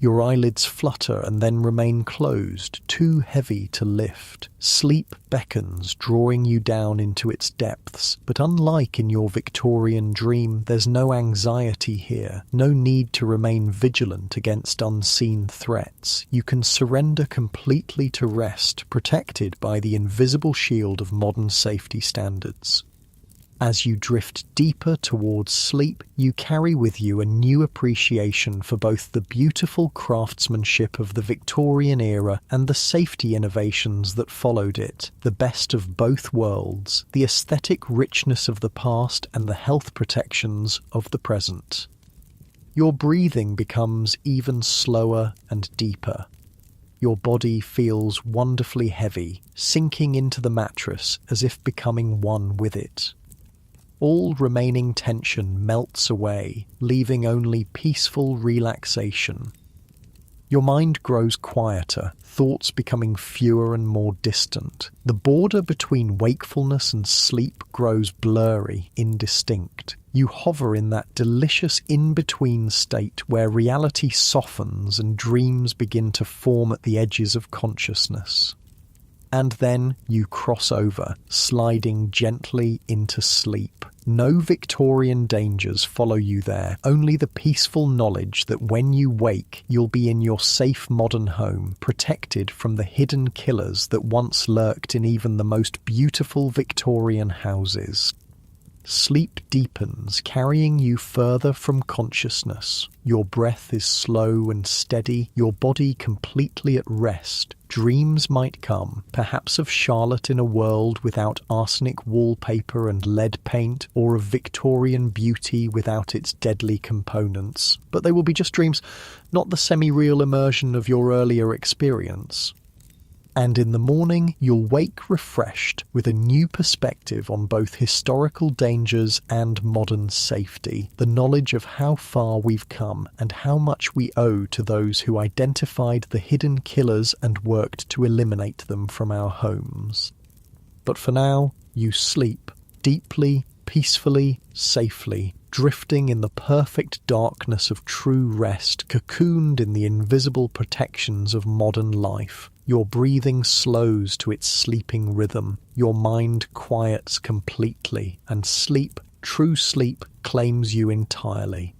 Your eyelids flutter and then remain closed, too heavy to lift. Sleep beckons, drawing you down into its depths. But unlike in your Victorian dream, there's no anxiety here, no need to remain vigilant against unseen threats. You can surrender completely to rest, protected by the invisible shield of modern safety standards. As you drift deeper towards sleep, you carry with you a new appreciation for both the beautiful craftsmanship of the Victorian era and the safety innovations that followed it, the best of both worlds, the aesthetic richness of the past and the health protections of the present. Your breathing becomes even slower and deeper. Your body feels wonderfully heavy, sinking into the mattress as if becoming one with it. All remaining tension melts away, leaving only peaceful relaxation. Your mind grows quieter, thoughts becoming fewer and more distant. The border between wakefulness and sleep grows blurry, indistinct. You hover in that delicious in-between state where reality softens and dreams begin to form at the edges of consciousness. And then you cross over, sliding gently into sleep. No Victorian dangers follow you there, only the peaceful knowledge that when you wake, you'll be in your safe modern home, protected from the hidden killers that once lurked in even the most beautiful Victorian houses. Sleep deepens, carrying you further from consciousness. Your breath is slow and steady, your body completely at rest. Dreams might come, perhaps of Charlotte in a world without arsenic wallpaper and lead paint, or of Victorian beauty without its deadly components. But they will be just dreams, not the semi-real immersion of your earlier experience. And in the morning, you'll wake refreshed with a new perspective on both historical dangers and modern safety, the knowledge of how far we've come and how much we owe to those who identified the hidden killers and worked to eliminate them from our homes. But for now, you sleep deeply, peacefully, safely, drifting in the perfect darkness of true rest, cocooned in the invisible protections of modern life. Your breathing slows to its sleeping rhythm, your mind quiets completely, and sleep, true sleep, claims you entirely.